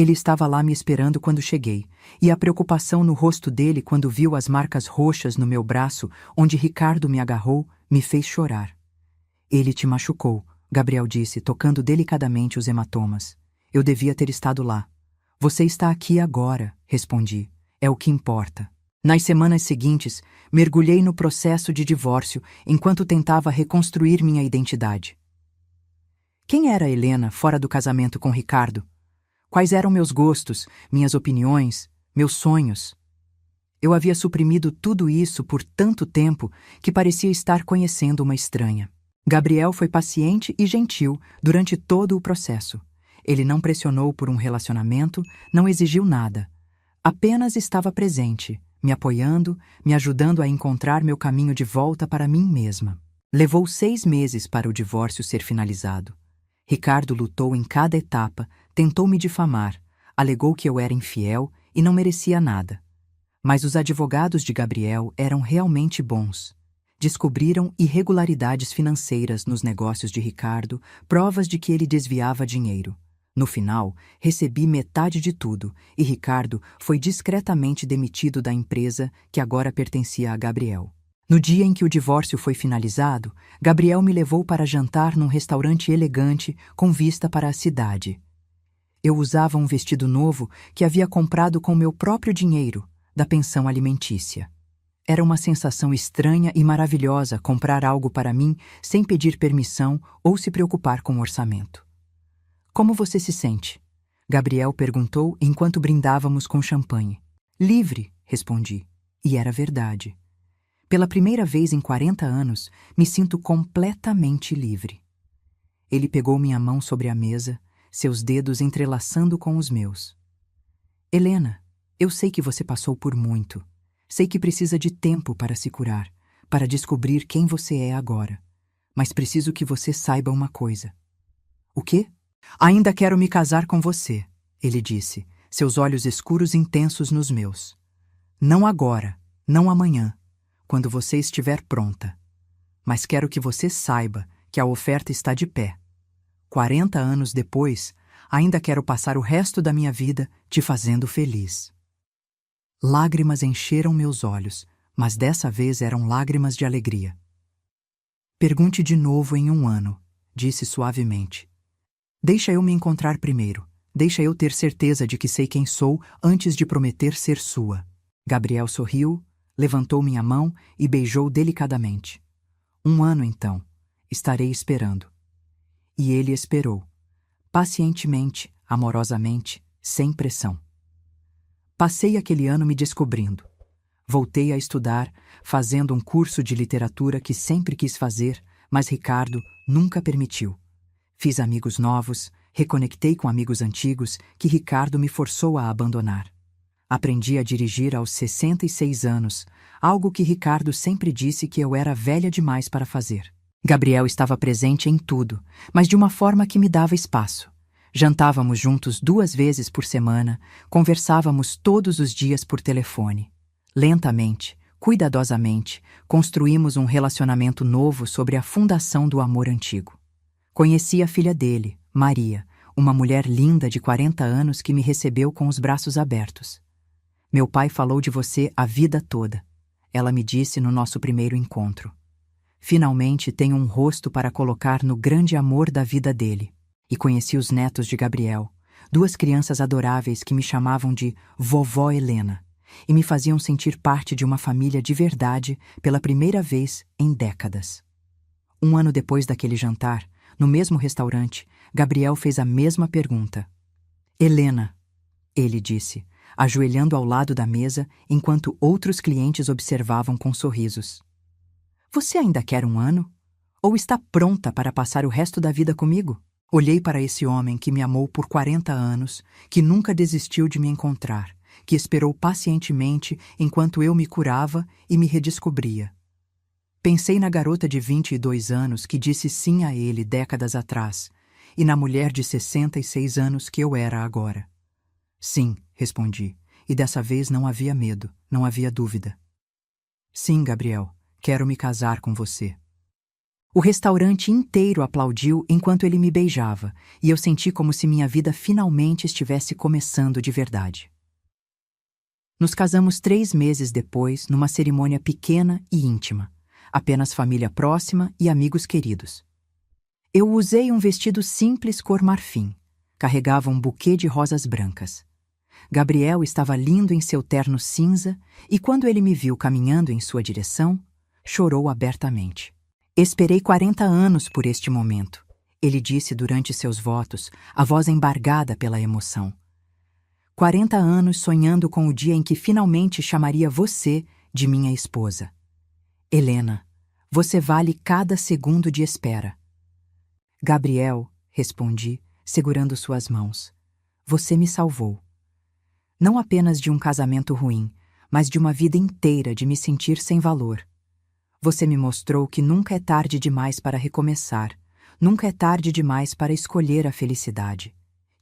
Ele estava lá me esperando quando cheguei, e a preocupação no rosto dele quando viu as marcas roxas no meu braço onde Ricardo me agarrou me fez chorar. Ele te machucou, Gabriel disse, tocando delicadamente os hematomas. Eu devia ter estado lá. Você está aqui agora, respondi. É o que importa. Nas semanas seguintes, mergulhei no processo de divórcio enquanto tentava reconstruir minha identidade. Quem era Helena fora do casamento com Ricardo? Quais eram meus gostos, minhas opiniões, meus sonhos? Eu havia suprimido tudo isso por tanto tempo que parecia estar conhecendo uma estranha. Gabriel foi paciente e gentil durante todo o processo. Ele não pressionou por um relacionamento, não exigiu nada. Apenas estava presente, me apoiando, me ajudando a encontrar meu caminho de volta para mim mesma. Levou 6 meses para o divórcio ser finalizado. Ricardo lutou em cada etapa, tentou me difamar, alegou que eu era infiel e não merecia nada. Mas os advogados de Gabriel eram realmente bons. Descobriram irregularidades financeiras nos negócios de Ricardo, provas de que ele desviava dinheiro. No final, recebi metade de tudo e Ricardo foi discretamente demitido da empresa que agora pertencia a Gabriel. No dia em que o divórcio foi finalizado, Gabriel me levou para jantar num restaurante elegante com vista para a cidade. Eu usava um vestido novo que havia comprado com meu próprio dinheiro, da pensão alimentícia. Era uma sensação estranha e maravilhosa comprar algo para mim sem pedir permissão ou se preocupar com o orçamento. Como você se sente? Gabriel perguntou enquanto brindávamos com champanhe. Livre, respondi. E era verdade. Pela primeira vez em 40 anos, me sinto completamente livre. Ele pegou minha mão sobre a mesa, seus dedos entrelaçando com os meus. Helena, eu sei que você passou por muito. Sei que precisa de tempo para se curar, para descobrir quem você é agora. Mas preciso que você saiba uma coisa. O quê? Ainda quero me casar com você, ele disse, seus olhos escuros intensos nos meus. Não agora, não amanhã, quando você estiver pronta. Mas quero que você saiba que a oferta está de pé. 40 anos depois, ainda quero passar o resto da minha vida te fazendo feliz. Lágrimas encheram meus olhos, mas dessa vez eram lágrimas de alegria. Pergunte de novo em 1 ano, disse suavemente. Deixa eu me encontrar primeiro. Deixa eu ter certeza de que sei quem sou antes de prometer ser sua. Gabriel sorriu, levantou minha mão e beijou delicadamente. 1 ano, então. Estarei esperando. E ele esperou. Pacientemente, amorosamente, sem pressão. Passei aquele ano me descobrindo. Voltei a estudar, fazendo um curso de literatura que sempre quis fazer, mas Ricardo nunca permitiu. Fiz amigos novos, reconectei com amigos antigos que Ricardo me forçou a abandonar. Aprendi a dirigir aos 66 anos, algo que Ricardo sempre disse que eu era velha demais para fazer. Gabriel estava presente em tudo, mas de uma forma que me dava espaço. Jantávamos juntos 2 vezes por semana, conversávamos todos os dias por telefone. Lentamente, cuidadosamente, construímos um relacionamento novo sobre a fundação do amor antigo. Conheci a filha dele, Maria, uma mulher linda de 40 anos que me recebeu com os braços abertos. Meu pai falou de você a vida toda, ela me disse no nosso primeiro encontro. Finalmente tenho um rosto para colocar no grande amor da vida dele. E conheci os netos de Gabriel, 2 crianças adoráveis que me chamavam de Vovó Helena e me faziam sentir parte de uma família de verdade pela primeira vez em décadas. 1 ano depois daquele jantar, no mesmo restaurante, Gabriel fez a mesma pergunta. Helena, ele disse, ajoelhando ao lado da mesa enquanto outros clientes observavam com sorrisos. Você ainda quer 1 ano? Ou está pronta para passar o resto da vida comigo? Olhei para esse homem que me amou por 40 anos, que nunca desistiu de me encontrar, que esperou pacientemente enquanto eu me curava e me redescobria. Pensei na garota de 22 anos que disse sim a ele décadas atrás, e na mulher de 66 anos que eu era agora. Sim, respondi, e dessa vez não havia medo, não havia dúvida. Sim, Gabriel, quero me casar com você. O restaurante inteiro aplaudiu enquanto ele me beijava, e eu senti como se minha vida finalmente estivesse começando de verdade. Nos casamos 3 meses depois, numa cerimônia pequena e íntima. Apenas família próxima e amigos queridos. Eu usei um vestido simples cor marfim. Carregava um buquê de rosas brancas. Gabriel estava lindo em seu terno cinza e quando ele me viu caminhando em sua direção, chorou abertamente. Esperei 40 anos por este momento, ele disse durante seus votos, a voz embargada pela emoção. 40 anos sonhando com o dia em que finalmente chamaria você de minha esposa. Helena, você vale cada segundo de espera. Gabriel, respondi, segurando suas mãos. Você me salvou. Não apenas de um casamento ruim, mas de uma vida inteira de me sentir sem valor. Você me mostrou que nunca é tarde demais para recomeçar, nunca é tarde demais para escolher a felicidade.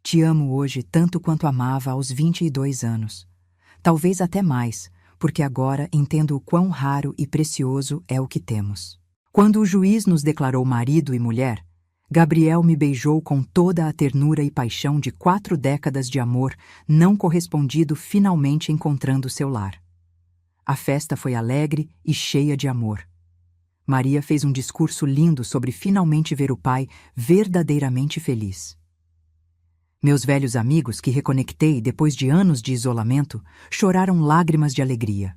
Te amo hoje tanto quanto amava aos 22 anos. Talvez até mais, porque agora entendo o quão raro e precioso é o que temos. Quando o juiz nos declarou marido e mulher, Gabriel me beijou com toda a ternura e paixão de 4 décadas de amor não correspondido finalmente encontrando seu lar. A festa foi alegre e cheia de amor. Maria fez um discurso lindo sobre finalmente ver o pai verdadeiramente feliz. Meus velhos amigos que reconectei depois de anos de isolamento choraram lágrimas de alegria.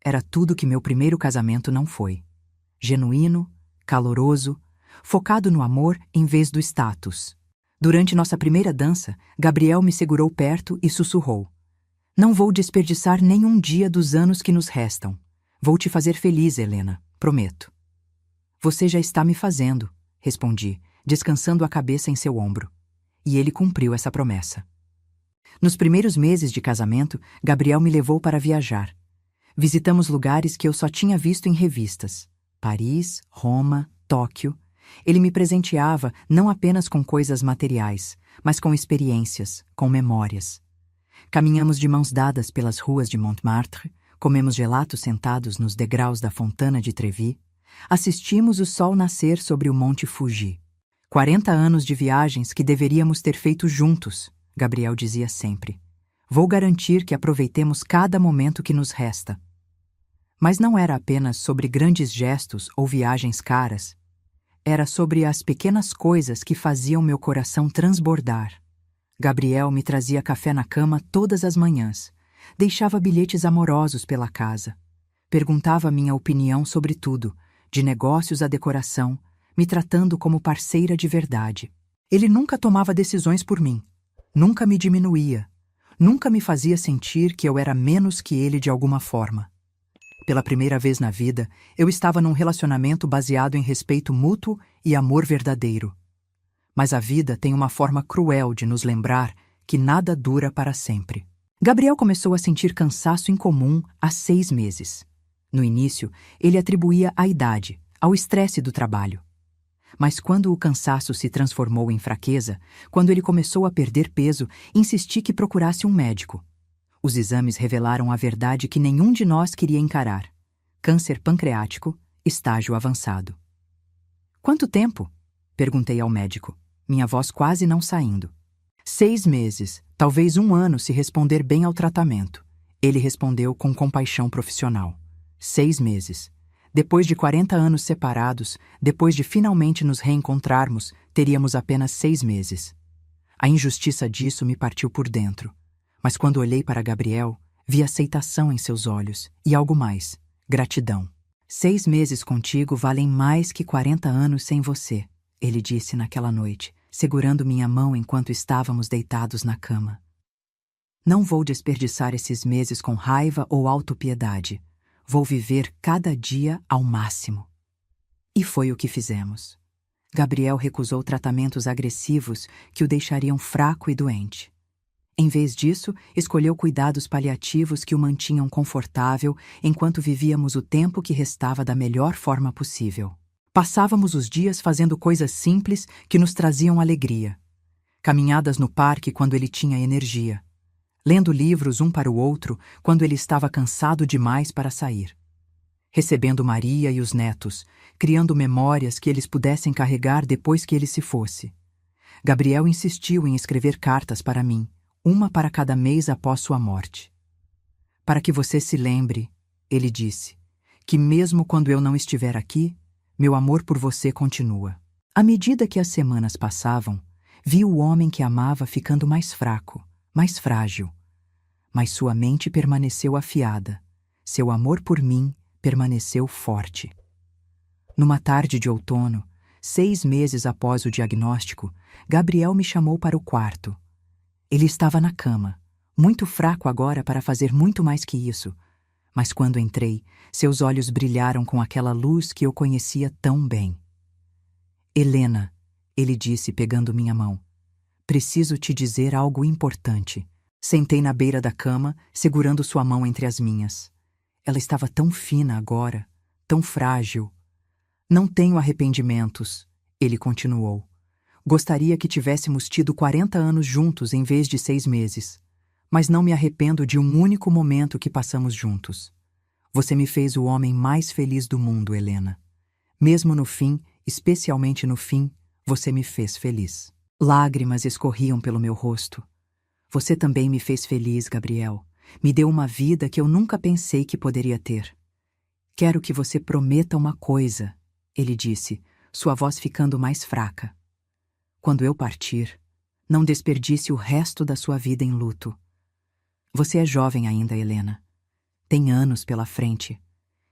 Era tudo que meu primeiro casamento não foi. Genuíno, caloroso, focado no amor em vez do status. Durante nossa primeira dança, Gabriel me segurou perto e sussurrou. Não vou desperdiçar nenhum dia dos anos que nos restam. Vou te fazer feliz, Helena, prometo. Você já está me fazendo, respondi, descansando a cabeça em seu ombro. E ele cumpriu essa promessa. Nos primeiros meses de casamento, Gabriel me levou para viajar. Visitamos lugares que eu só tinha visto em revistas. Paris, Roma, Tóquio. Ele me presenteava não apenas com coisas materiais, mas com experiências, com memórias. Caminhamos de mãos dadas pelas ruas de Montmartre, comemos gelato sentados nos degraus da Fontana de Trevi, assistimos o sol nascer sobre o Monte Fuji. 40 anos de viagens que deveríamos ter feito juntos, Gabriel dizia sempre. Vou garantir que aproveitemos cada momento que nos resta. Mas não era apenas sobre grandes gestos ou viagens caras. Era sobre as pequenas coisas que faziam meu coração transbordar. Gabriel me trazia café na cama todas as manhãs, deixava bilhetes amorosos pela casa, perguntava minha opinião sobre tudo, de negócios à decoração, me tratando como parceira de verdade. Ele nunca tomava decisões por mim, nunca me diminuía, nunca me fazia sentir que eu era menos que ele de alguma forma. Pela primeira vez na vida, eu estava num relacionamento baseado em respeito mútuo e amor verdadeiro. Mas a vida tem uma forma cruel de nos lembrar que nada dura para sempre. Gabriel começou a sentir cansaço incomum há 6 meses. No início, ele atribuía à idade, ao estresse do trabalho. Mas quando o cansaço se transformou em fraqueza, quando ele começou a perder peso, insisti que procurasse um médico. Os exames revelaram a verdade que nenhum de nós queria encarar. Câncer pancreático, estágio avançado. Quanto tempo? Perguntei ao médico, minha voz quase não saindo. 6 meses, talvez 1 ano se responder bem ao tratamento. Ele respondeu com compaixão profissional. 6 meses. Depois de 40 anos separados, depois de finalmente nos reencontrarmos, teríamos apenas 6 meses. A injustiça disso me partiu por dentro. Mas quando olhei para Gabriel, vi aceitação em seus olhos e algo mais, gratidão. 6 meses contigo valem mais que 40 anos sem você, ele disse naquela noite, segurando minha mão enquanto estávamos deitados na cama. Não vou desperdiçar esses meses com raiva ou autopiedade. Vou viver cada dia ao máximo. E foi o que fizemos. Gabriel recusou tratamentos agressivos que o deixariam fraco e doente. Em vez disso, escolheu cuidados paliativos que o mantinham confortável enquanto vivíamos o tempo que restava da melhor forma possível. Passávamos os dias fazendo coisas simples que nos traziam alegria. Caminhadas no parque quando ele tinha energia. Lendo livros um para o outro quando ele estava cansado demais para sair. recebendo Maria e os netos, criando memórias que eles pudessem carregar depois que ele se fosse. Gabriel insistiu em escrever cartas para mim, uma para cada mês após sua morte. Para que você se lembre, ele disse, que mesmo quando eu não estiver aqui, meu amor por você continua. À medida que as semanas passavam, vi o homem que amava ficando mais fraco, mais frágil. Mas sua mente permaneceu afiada. Seu amor por mim permaneceu forte. Numa tarde de outono, 6 meses após o diagnóstico, Gabriel me chamou para o quarto. Ele estava na cama, muito fraco agora para fazer muito mais que isso. Mas quando entrei, seus olhos brilharam com aquela luz que eu conhecia tão bem. Helena, ele disse pegando minha mão, preciso te dizer algo importante. Sentei na beira da cama, segurando sua mão entre as minhas. Ela estava tão fina agora, tão frágil. Não tenho arrependimentos, ele continuou. Gostaria que tivéssemos tido 40 anos juntos em vez de 6 meses. Mas não me arrependo de um único momento que passamos juntos. Você me fez o homem mais feliz do mundo, Helena. Mesmo no fim, especialmente no fim, você me fez feliz. Lágrimas escorriam pelo meu rosto. Você também me fez feliz, Gabriel. Me deu uma vida que eu nunca pensei que poderia ter. Quero que você prometa uma coisa, ele disse, sua voz ficando mais fraca. Quando eu partir, não desperdice o resto da sua vida em luto. Você é jovem ainda, Helena. Tem anos pela frente.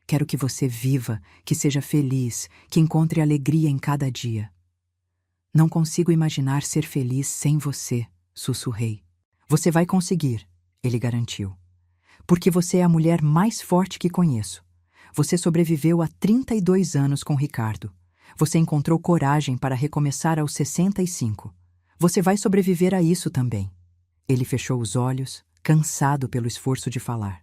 Quero que você viva, que seja feliz, que encontre alegria em cada dia. Não consigo imaginar ser feliz sem você, sussurrei. Você vai conseguir, ele garantiu. Porque você é a mulher mais forte que conheço. Você sobreviveu a 32 anos com Ricardo. Você encontrou coragem para recomeçar aos 65. Você vai sobreviver a isso também. Ele fechou os olhos, cansado pelo esforço de falar.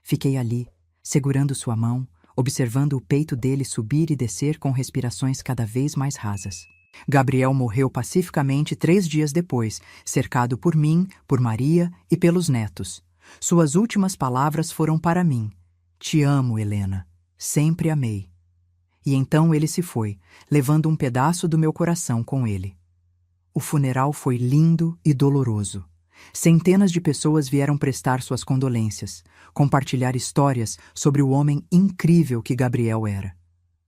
Fiquei ali, segurando sua mão, observando o peito dele subir e descer com respirações cada vez mais rasas. Gabriel morreu pacificamente 3 dias depois, cercado por mim, por Maria e pelos netos. Suas últimas palavras foram para mim. Te amo, Helena. Sempre amei. E então ele se foi, levando um pedaço do meu coração com ele. O funeral foi lindo e doloroso. Centenas de pessoas vieram prestar suas condolências, compartilhar histórias sobre o homem incrível que Gabriel era.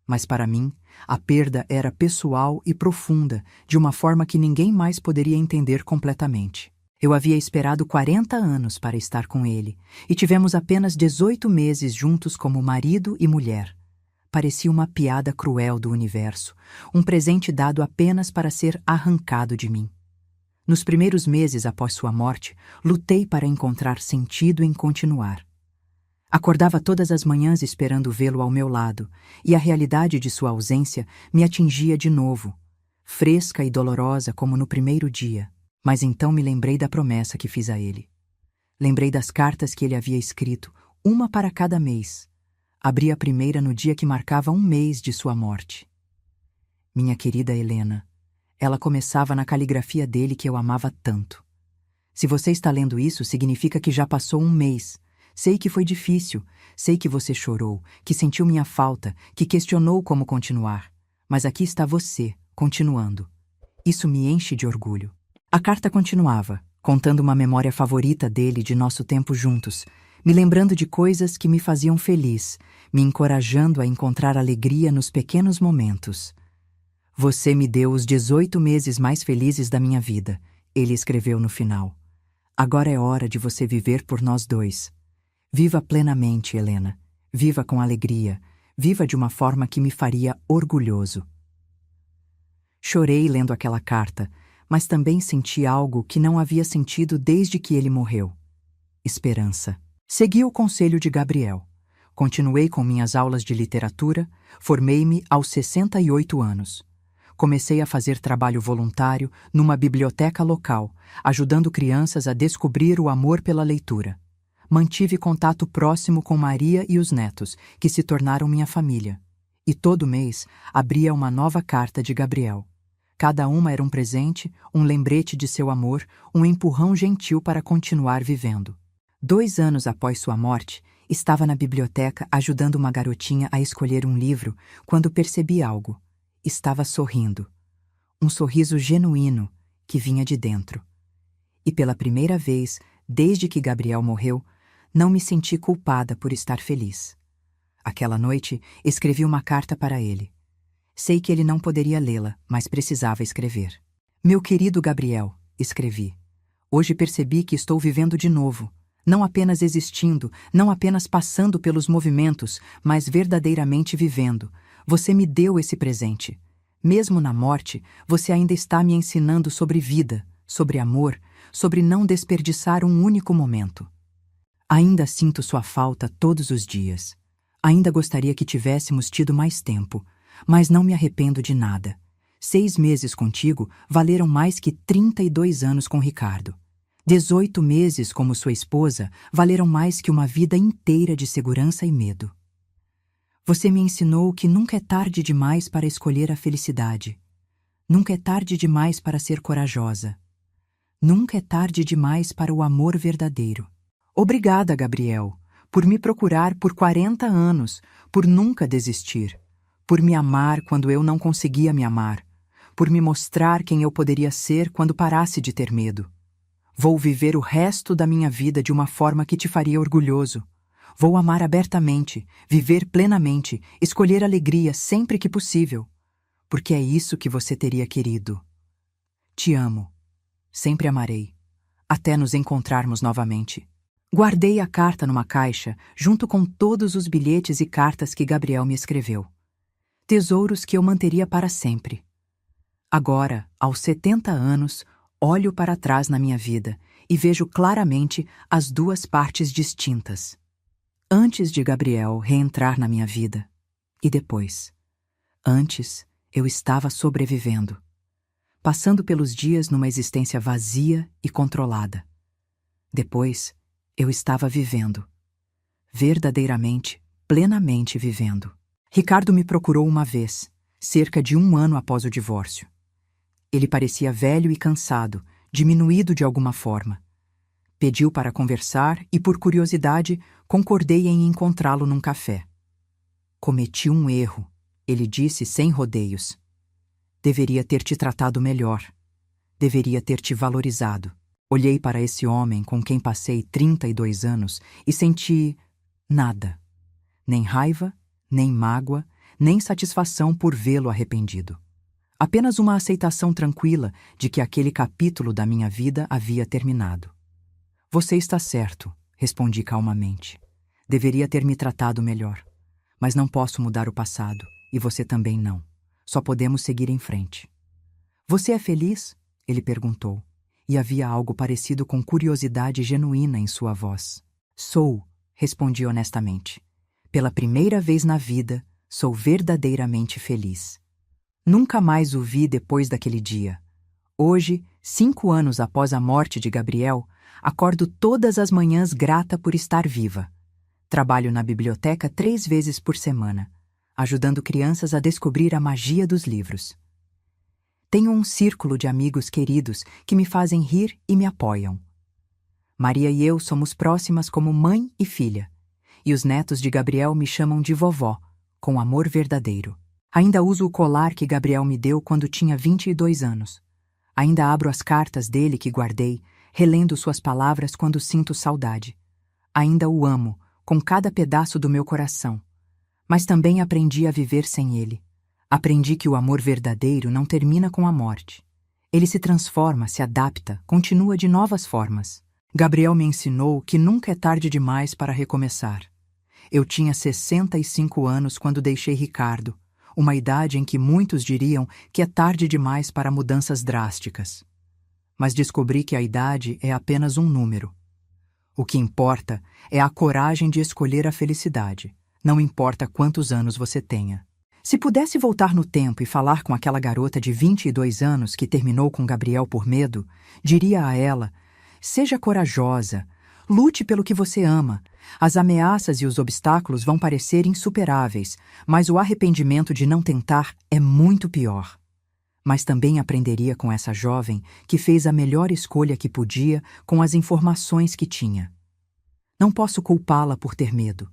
Mas para mim, a perda era pessoal e profunda, de uma forma que ninguém mais poderia entender completamente. Eu havia esperado 40 anos para estar com ele, e tivemos apenas 18 meses juntos como marido e mulher. Parecia uma piada cruel do universo, um presente dado apenas para ser arrancado de mim. Nos primeiros meses após sua morte, lutei para encontrar sentido em continuar. Acordava todas as manhãs esperando vê-lo ao meu lado, e a realidade de sua ausência me atingia de novo, fresca e dolorosa como no primeiro dia. Mas então me lembrei da promessa que fiz a ele. Lembrei das cartas que ele havia escrito, uma para cada mês. Abri a primeira no dia que marcava 1 mês de sua morte. Minha querida Helena, ela começava na caligrafia dele que eu amava tanto. Se você está lendo isso, significa que já passou 1 mês. Sei que foi difícil, sei que você chorou, que sentiu minha falta, que questionou como continuar. Mas aqui está você, continuando. Isso me enche de orgulho. A carta continuava, contando uma memória favorita dele de nosso tempo juntos, me lembrando de coisas que me faziam feliz, me encorajando a encontrar alegria nos pequenos momentos. Você me deu os 18 meses mais felizes da minha vida, ele escreveu no final. Agora é hora de você viver por nós dois. Viva plenamente, Helena. Viva com alegria. Viva de uma forma que me faria orgulhoso. Chorei lendo aquela carta, mas também senti algo que não havia sentido desde que ele morreu. Esperança. Segui o conselho de Gabriel. Continuei com minhas aulas de literatura, formei-me aos 68 anos. Comecei a fazer trabalho voluntário numa biblioteca local, ajudando crianças a descobrir o amor pela leitura. Mantive contato próximo com Maria e os netos, que se tornaram minha família. E todo mês abria uma nova carta de Gabriel. Cada uma era um presente, um lembrete de seu amor, um empurrão gentil para continuar vivendo. 2 anos após sua morte, Estava na biblioteca ajudando uma garotinha a escolher um livro quando percebi algo. Estava sorrindo. Um sorriso genuíno que vinha de dentro. E pela primeira vez, desde que Gabriel morreu, não me senti culpada por estar feliz. Aquela noite, escrevi uma carta para ele. Sei que ele não poderia lê-la, mas precisava escrever. Meu querido Gabriel, escrevi. Hoje percebi que estou vivendo de novo. Não apenas existindo, não apenas passando pelos movimentos, mas verdadeiramente vivendo. Você me deu esse presente. Mesmo na morte, você ainda está me ensinando sobre vida, sobre amor, sobre não desperdiçar um único momento. Ainda sinto sua falta todos os dias. Ainda gostaria que tivéssemos tido mais tempo, mas não me arrependo de nada. 6 meses contigo valeram mais que 32 anos com Ricardo. 18 meses como sua esposa valeram mais que uma vida inteira de segurança e medo. Você me ensinou que nunca é tarde demais para escolher a felicidade. Nunca é tarde demais para ser corajosa. Nunca é tarde demais para o amor verdadeiro. Obrigada, Gabriel, por me procurar por 40 anos, por nunca desistir, por me amar quando eu não conseguia me amar, por me mostrar quem eu poderia ser quando parasse de ter medo. Vou viver o resto da minha vida de uma forma que te faria orgulhoso. Vou amar abertamente, viver plenamente, escolher alegria sempre que possível, porque é isso que você teria querido. Te amo. Sempre amarei, até nos encontrarmos novamente. Guardei a carta numa caixa, junto com todos os bilhetes e cartas que Gabriel me escreveu. Tesouros que eu manteria para sempre. Agora, aos 70 anos, olho para trás na minha vida e vejo claramente as duas partes distintas. Antes de Gabriel reentrar na minha vida. E depois. Antes, eu estava sobrevivendo. Passando pelos dias numa existência vazia e controlada. Depois, eu estava vivendo. Verdadeiramente, plenamente vivendo. Ricardo me procurou uma vez, cerca de 1 ano após o divórcio. Ele parecia velho e cansado, diminuído de alguma forma. Pediu para conversar e, por curiosidade, concordei em encontrá-lo num café. Cometi um erro, ele disse sem rodeios. Deveria ter te tratado melhor. Deveria ter te valorizado. Olhei para esse homem com quem passei 32 anos e senti nada. Nem raiva, nem mágoa, nem satisfação por vê-lo arrependido. Apenas uma aceitação tranquila de que aquele capítulo da minha vida havia terminado. Você está certo, respondi calmamente. Deveria ter me tratado melhor. Mas não posso mudar o passado, e você também não. Só podemos seguir em frente. Você é feliz? Ele perguntou, e havia algo parecido com curiosidade genuína em sua voz. Sou, respondi honestamente. Pela primeira vez na vida, sou verdadeiramente feliz. Nunca mais o vi depois daquele dia. Hoje, 5 anos após a morte de Gabriel, acordo todas as manhãs grata por estar viva. Trabalho na biblioteca 3 vezes por semana, ajudando crianças a descobrir a magia dos livros. Tenho um círculo de amigos queridos que me fazem rir e me apoiam. Maria e eu somos próximas como mãe e filha, e os netos de Gabriel me chamam de vovó, com amor verdadeiro. Ainda uso o colar que Gabriel me deu quando tinha 22 anos. Ainda abro as cartas dele que guardei, relendo suas palavras quando sinto saudade. Ainda o amo, com cada pedaço do meu coração. Mas também aprendi a viver sem ele. Aprendi que o amor verdadeiro não termina com a morte. Ele se transforma, se adapta, continua de novas formas. Gabriel me ensinou que nunca é tarde demais para recomeçar. Eu tinha 65 anos quando deixei Ricardo, uma idade em que muitos diriam que é tarde demais para mudanças drásticas. Mas descobri que a idade é apenas um número. O que importa é a coragem de escolher a felicidade, não importa quantos anos você tenha. Se pudesse voltar no tempo e falar com aquela garota de 22 anos que terminou com Gabriel por medo, diria a ela: seja corajosa, lute pelo que você ama. As ameaças e os obstáculos vão parecer insuperáveis, mas o arrependimento de não tentar é muito pior. Mas também aprenderia com essa jovem que fez a melhor escolha que podia com as informações que tinha. Não posso culpá-la por ter medo.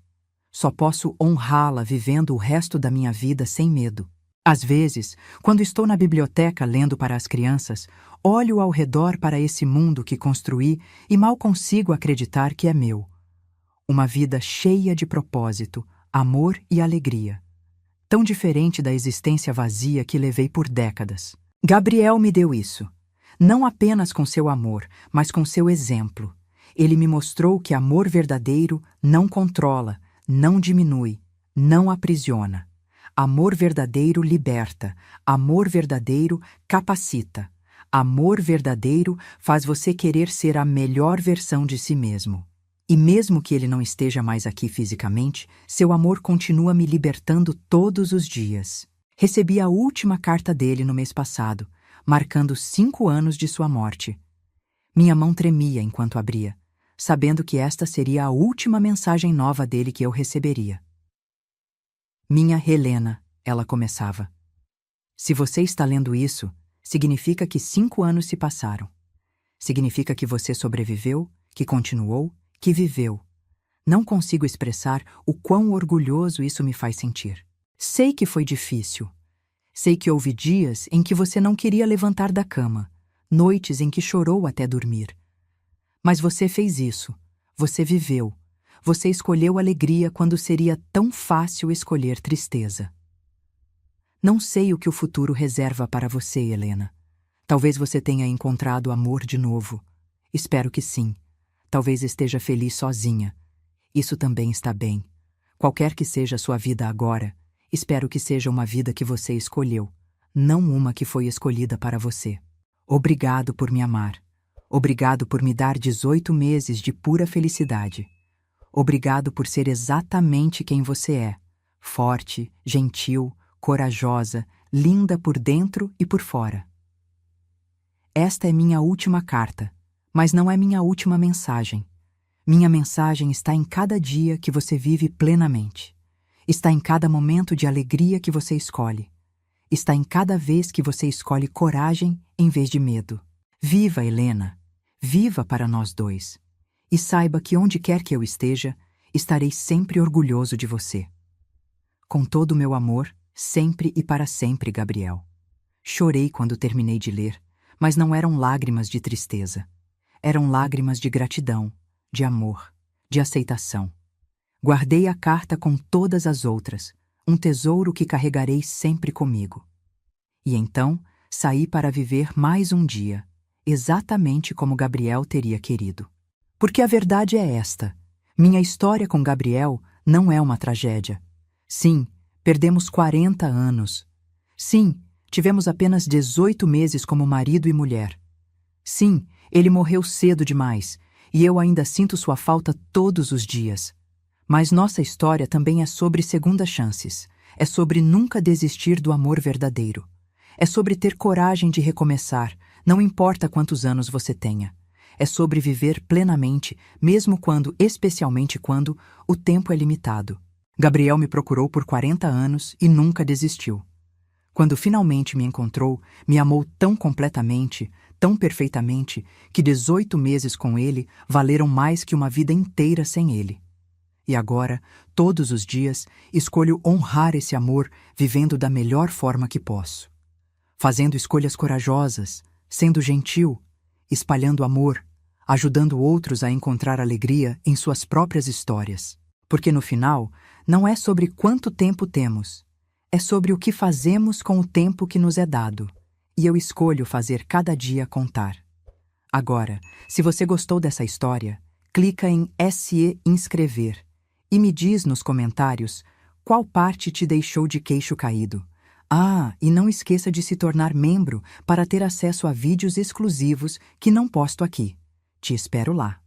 Só posso honrá-la vivendo o resto da minha vida sem medo. Às vezes, quando estou na biblioteca lendo para as crianças, olho ao redor para esse mundo que construí e mal consigo acreditar que é meu. Uma vida cheia de propósito, amor e alegria. Tão diferente da existência vazia que levei por décadas. Gabriel me deu isso. Não apenas com seu amor, mas com seu exemplo. Ele me mostrou que amor verdadeiro não controla, não diminui, não aprisiona. Amor verdadeiro liberta. Amor verdadeiro capacita. Amor verdadeiro faz você querer ser a melhor versão de si mesmo. E mesmo que ele não esteja mais aqui fisicamente, seu amor continua me libertando todos os dias. Recebi a última carta dele no mês passado, marcando 5 anos de sua morte. Minha mão tremia enquanto abria, sabendo que esta seria a última mensagem nova dele que eu receberia. Minha Helena, ela começava. Se você está lendo isso, significa que 5 anos se passaram. Significa que você sobreviveu, que continuou, que viveu. Não consigo expressar o quão orgulhoso isso me faz sentir. Sei que foi difícil. Sei que houve dias em que você não queria levantar da cama, noites em que chorou até dormir. Mas você fez isso. Você viveu. Você escolheu alegria quando seria tão fácil escolher tristeza. Não sei o que o futuro reserva para você, Helena. Talvez você tenha encontrado amor de novo. Espero que sim. Talvez esteja feliz sozinha. Isso também está bem. Qualquer que seja a sua vida agora, espero que seja uma vida que você escolheu, não uma que foi escolhida para você. Obrigado por me amar. Obrigado por me dar 18 meses de pura felicidade. Obrigado por ser exatamente quem você é. Forte, gentil, corajosa, linda por dentro e por fora. Esta é minha última carta, mas não é minha última mensagem. Minha mensagem está em cada dia que você vive plenamente. Está em cada momento de alegria que você escolhe. Está em cada vez que você escolhe coragem em vez de medo. Viva, Helena! Viva para nós dois! E saiba que onde quer que eu esteja, estarei sempre orgulhoso de você. Com todo o meu amor, sempre e para sempre, Gabriel. Chorei quando terminei de ler, mas não eram lágrimas de tristeza. Eram lágrimas de gratidão, de amor, de aceitação. Guardei a carta com todas as outras, um tesouro que carregarei sempre comigo. E então, saí para viver mais um dia, exatamente como Gabriel teria querido. Porque a verdade é esta: minha história com Gabriel não é uma tragédia. Sim, perdemos 40 anos. Sim, tivemos apenas 18 meses como marido e mulher. Sim, ele morreu cedo demais, e eu ainda sinto sua falta todos os dias. Mas nossa história também é sobre segundas chances. É sobre nunca desistir do amor verdadeiro. É sobre ter coragem de recomeçar, não importa quantos anos você tenha. É sobre viver plenamente, mesmo quando, especialmente quando, o tempo é limitado. Gabriel me procurou por 40 anos e nunca desistiu. Quando finalmente me encontrou, me amou tão completamente, tão perfeitamente, que 18 meses com ele valeram mais que uma vida inteira sem ele. E agora, todos os dias, escolho honrar esse amor vivendo da melhor forma que posso. Fazendo escolhas corajosas, sendo gentil, espalhando amor, ajudando outros a encontrar alegria em suas próprias histórias. Porque no final, não é sobre quanto tempo temos, é sobre o que fazemos com o tempo que nos é dado. E eu escolho fazer cada dia contar. Agora, se você gostou dessa história, clica em se inscrever e me diz nos comentários qual parte te deixou de queixo caído. Ah, e não esqueça de se tornar membro para ter acesso a vídeos exclusivos que não posto aqui. Te espero lá.